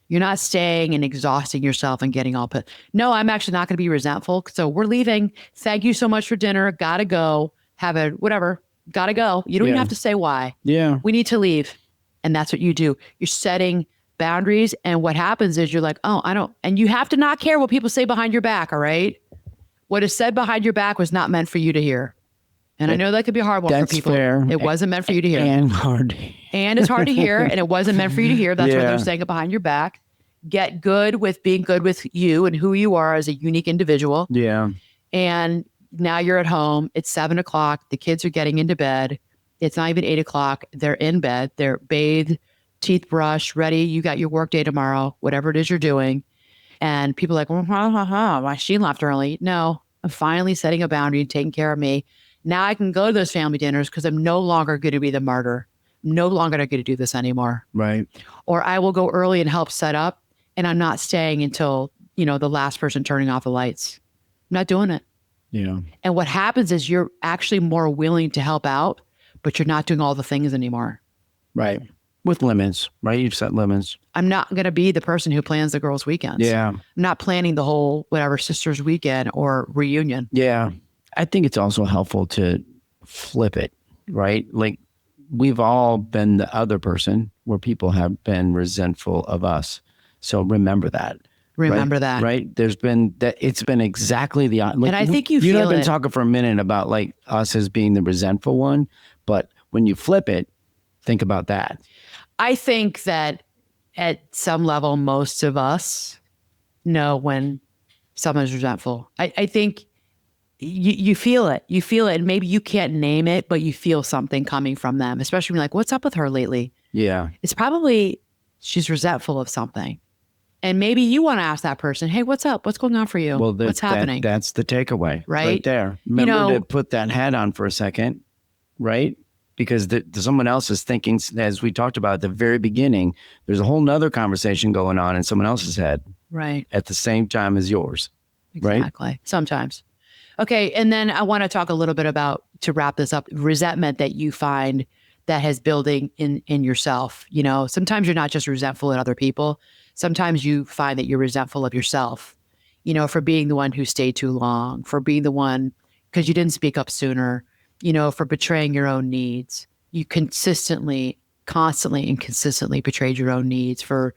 You're not staying and exhausting yourself and getting all put. No, I'm actually not going to be resentful. So we're leaving. Thank you so much for dinner. Gotta go. Have a whatever. Gotta go. You don't even have to say why. Yeah. We need to leave. And that's what you do. You're setting boundaries. And what happens is you're like, oh, I don't. And you have to not care what people say behind your back. All right. What is said behind your back was not meant for you to hear. And I know that could be a hard one for people. Fair. It wasn't meant for you to hear. And hard. And it's hard to hear. And it wasn't meant for you to hear. That's why they're saying it behind your back. Get good with being good with you and who you are as a unique individual. Yeah. And now you're at home. It's 7:00. The kids are getting into bed. It's not even 8:00. They're in bed. They're bathed, teeth brushed, ready. You got your work day tomorrow, whatever it is you're doing. And people are like, why she left early? No, I'm finally setting a boundary and taking care of me. Now I can go to those family dinners because I'm no longer going to be the martyr. no longer going to do this anymore. Right. Or I will go early and help set up, and I'm not staying until, the last person turning off the lights. I'm not doing it. Yeah. And what happens is you're actually more willing to help out, but you're not doing all the things anymore. Right. With limits, right? You've set limits. I'm not going to be the person who plans the girls' weekends. Yeah. I'm not planning the whole whatever sister's weekend or reunion. Yeah. I think it's also helpful to flip it, right? Like we've all been the other person where people have been resentful of us. So remember that. Remember right? that. Right. There's been that. It's been exactly the opposite. Like, and I think you and feel I've been it. talking for a minute about like us as being the resentful one. But when you flip it, think about that. I think that at some level, most of us know when someone's resentful. I think you feel it. You feel it. And maybe you can't name it, but you feel something coming from them, especially when you're like, what's up with her lately? Yeah. It's probably she's resentful of something. And maybe you want to ask that person, hey, what's up? What's going on for you? Well, what's happening? That's the takeaway right there. Remember to put that hat on for a second, right? Because someone else is thinking, as we talked about at the very beginning, there's a whole nother conversation going on in someone else's head. Right. At the same time as yours. Exactly. Right? Sometimes. Okay. And then I want to talk a little bit about, to wrap this up, resentment that you find that has building in yourself. Sometimes you're not just resentful at other people. Sometimes you find that you're resentful of yourself, for being the one who stayed too long, for being the one because you didn't speak up sooner, for betraying your own needs. You constantly and consistently betrayed your own needs for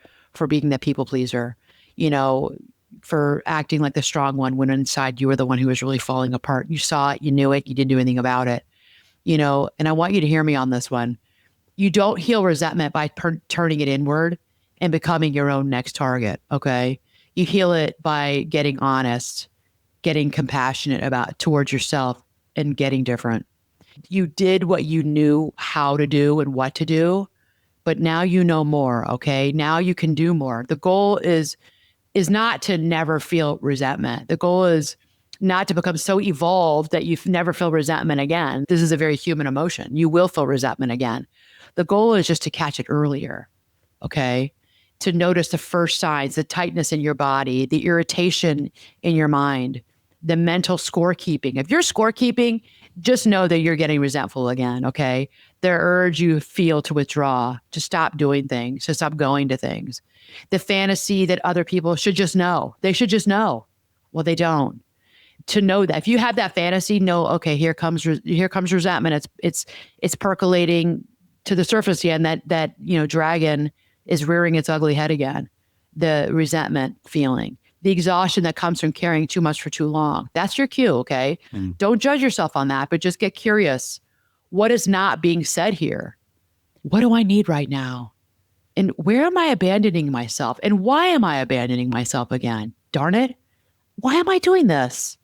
being that people pleaser, for acting like the strong one when inside you were the one who was really falling apart. You saw it, you knew it, you didn't do anything about it, and I want you to hear me on this one. You don't heal resentment by turning it inward and becoming your own next target. Okay. You heal it by getting honest, getting compassionate towards yourself and getting different. You did what you knew how to do and what to do, but now you know more. Okay. Now you can do more. The goal is not to never feel resentment. The goal is not to become so evolved that you never feel resentment again. This is a very human emotion. You will feel resentment again. The goal is just to catch it earlier. Okay. To notice the first signs, the tightness in your body, the irritation in your mind, the mental scorekeeping. If you're scorekeeping, just know that you're getting resentful again, okay? The urge you feel to withdraw, to stop doing things, to stop going to things. The fantasy that other people should just know. They should just know. Well, they don't. To know that if you have that fantasy, know, okay, here comes resentment. It's percolating to the surface again. That dragon is rearing its ugly head again. The resentment feeling. The exhaustion that comes from carrying too much for too long. That's your cue, okay? Don't judge yourself on that, but just get curious. What is not being said here? What do I need right now? And where am I abandoning myself? And why am I abandoning myself again? Darn it. Why am I doing this?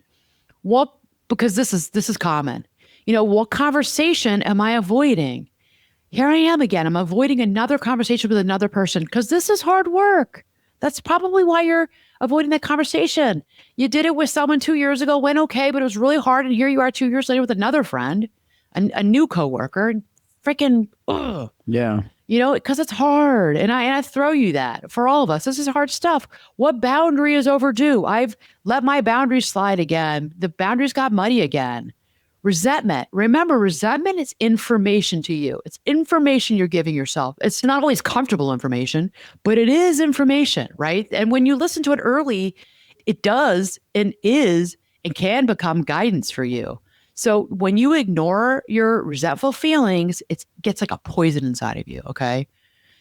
Well, because this is common. What conversation am I avoiding? Here I am again. I'm avoiding another conversation with another person because this is hard work. That's probably why you're avoiding that conversation. You did it with someone 2 years ago, went okay, but it was really hard. And here you are 2 years later with another friend, a new coworker. Freaking, ugh. Yeah. Because it's hard. And I throw you that for all of us. This is hard stuff. What boundary is overdue? I've let my boundaries slide again. The boundaries got muddy again. Resentment. Remember, resentment is information to you. It's information you're giving yourself. It's not always comfortable information, but it is information, right? And when you listen to it early, it does and is and can become guidance for you. So when you ignore your resentful feelings, it gets like a poison inside of you, okay?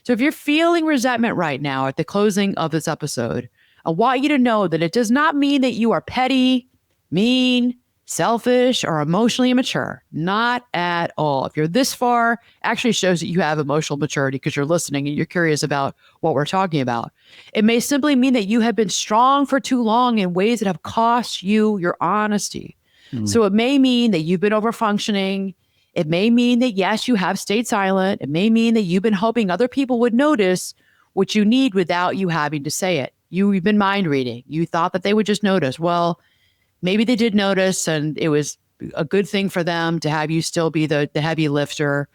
So if you're feeling resentment right now at the closing of this episode, I want you to know that it does not mean that you are petty, mean, selfish, or emotionally immature. Not at all. If you're this far, actually shows that you have emotional maturity because you're listening and you're curious about what we're talking about. It may simply mean that you have been strong for too long in ways that have cost you your honesty. So it may mean that you've been overfunctioning. It may mean that, yes, you have stayed silent. It may mean that you've been hoping other people would notice what you need without you having to say it. You've been mind reading. You thought that they would just notice. Well, maybe they did notice and it was a good thing for them to have you still be the heavy lifter.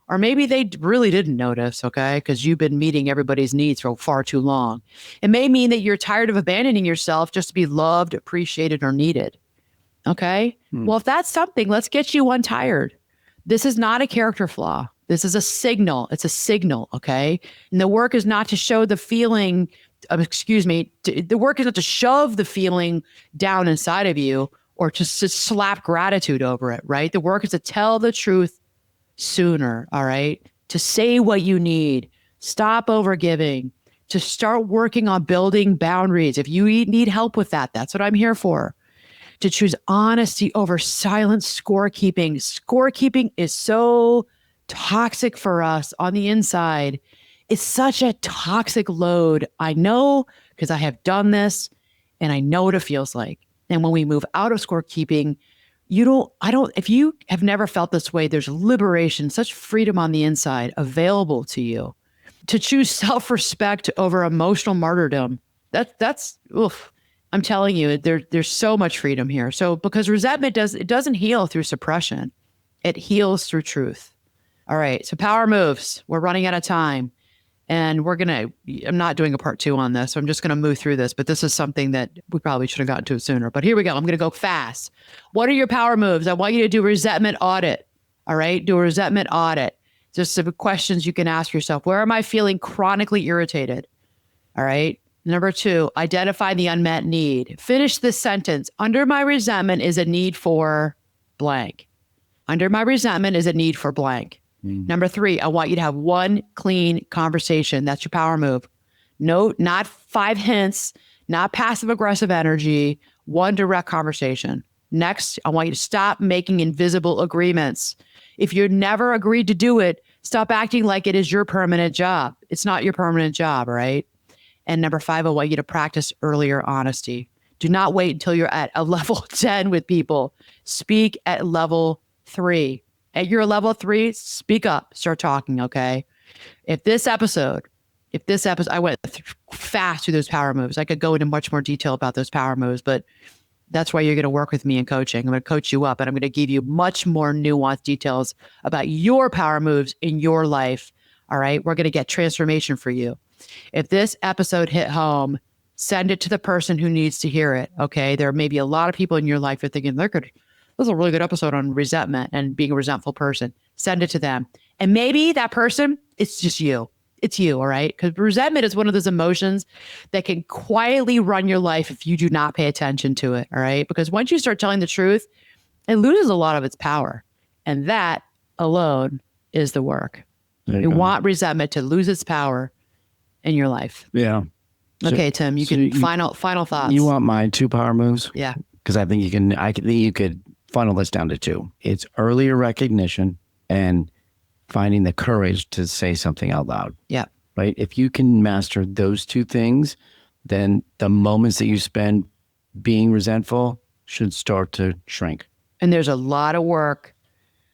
Or maybe they really didn't notice, okay? Because you've been meeting everybody's needs for far too long. It may mean that you're tired of abandoning yourself just to be loved, appreciated, or needed. Okay? Well, if that's something, let's get you untired. This is not a character flaw. This is a signal. It's a signal, okay? And the work is not to show the feeling, the work is not to shove the feeling down inside of you or to slap gratitude over it, right? The work is to tell the truth sooner, all right? To say what you need, stop overgiving, to start working on building boundaries. If you need help with that, that's what I'm here for. To choose honesty over silent scorekeeping. Scorekeeping is so toxic for us on the inside. It's such a toxic load. I know because I have done this and I know what it feels like. And when we move out of scorekeeping, if you have never felt this way, there's liberation, such freedom on the inside available to you. To choose self-respect over emotional martyrdom. That's oof. I'm telling you, there's so much freedom here. So because resentment doesn't heal through suppression. It heals through truth. All right. So power moves. We're running out of time. And I'm not doing a part 2 on this. So I'm just going to move through this. But this is something that we probably should have gotten to sooner. But here we go. I'm going to go fast. What are your power moves? I want you to do a resentment audit. All right. Do a resentment audit. Just some questions you can ask yourself. Where am I feeling chronically irritated? All right. Number 2, identify the unmet need. Finish this sentence. Under my resentment is a need for blank. Under my resentment is a need for blank. Number 3, I want you to have one clean conversation. That's your power move. No, not 5 hints, not passive aggressive energy, one direct conversation. Next, I want you to stop making invisible agreements. If you're never agreed to do it, stop acting like it is your permanent job. It's not your permanent job, right? And number 5, I want you to practice earlier honesty. Do not wait until you're at a level 10 with people. Speak at level 3. At your level 3, speak up, start talking, okay? If this episode, I went fast through those power moves. I could go into much more detail about those power moves, but that's why you're going to work with me in coaching. I'm going to coach you up and I'm going to give you much more nuanced details about your power moves in your life. All right. We're going to get transformation for you. If this episode hit home, send it to the person who needs to hear it. Okay. There may be a lot of people in your life who are thinking, this is a really good episode on resentment and being a resentful person. Send it to them. And maybe that person, it's just you. It's you. All right. Because resentment is one of those emotions that can quietly run your life if you do not pay attention to it. All right. Because once you start telling the truth, it loses a lot of its power. And that alone is the work. You want resentment to lose its power in your life. Yeah. Okay, Tim, final thoughts. You want my 2 power moves? Yeah. Because I think you could funnel this down to 2. It's earlier recognition and finding the courage to say something out loud. Yeah. Right. If you can master those 2 things, then the moments that you spend being resentful should start to shrink. And there's a lot of work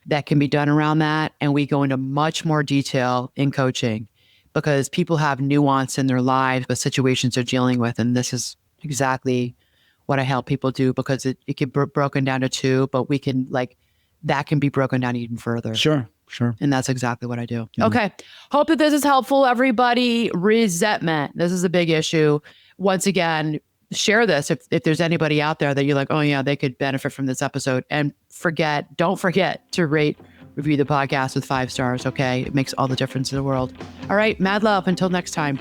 that can be done around that. And we go into much more detail in coaching because people have nuance in their lives, the situations they're dealing with. And this is exactly what I help people do because it can be broken down to 2, but we can that can be broken down even further. Sure. And that's exactly what I do. Mm-hmm. Okay. Hope that this is helpful, everybody. Resentment. This is a big issue. Once again, share this if there's anybody out there that you're like, oh yeah, they could benefit from this episode. And don't forget to review the podcast with 5 stars. Okay. It makes all the difference in the world. All right. Mad love. Until next time.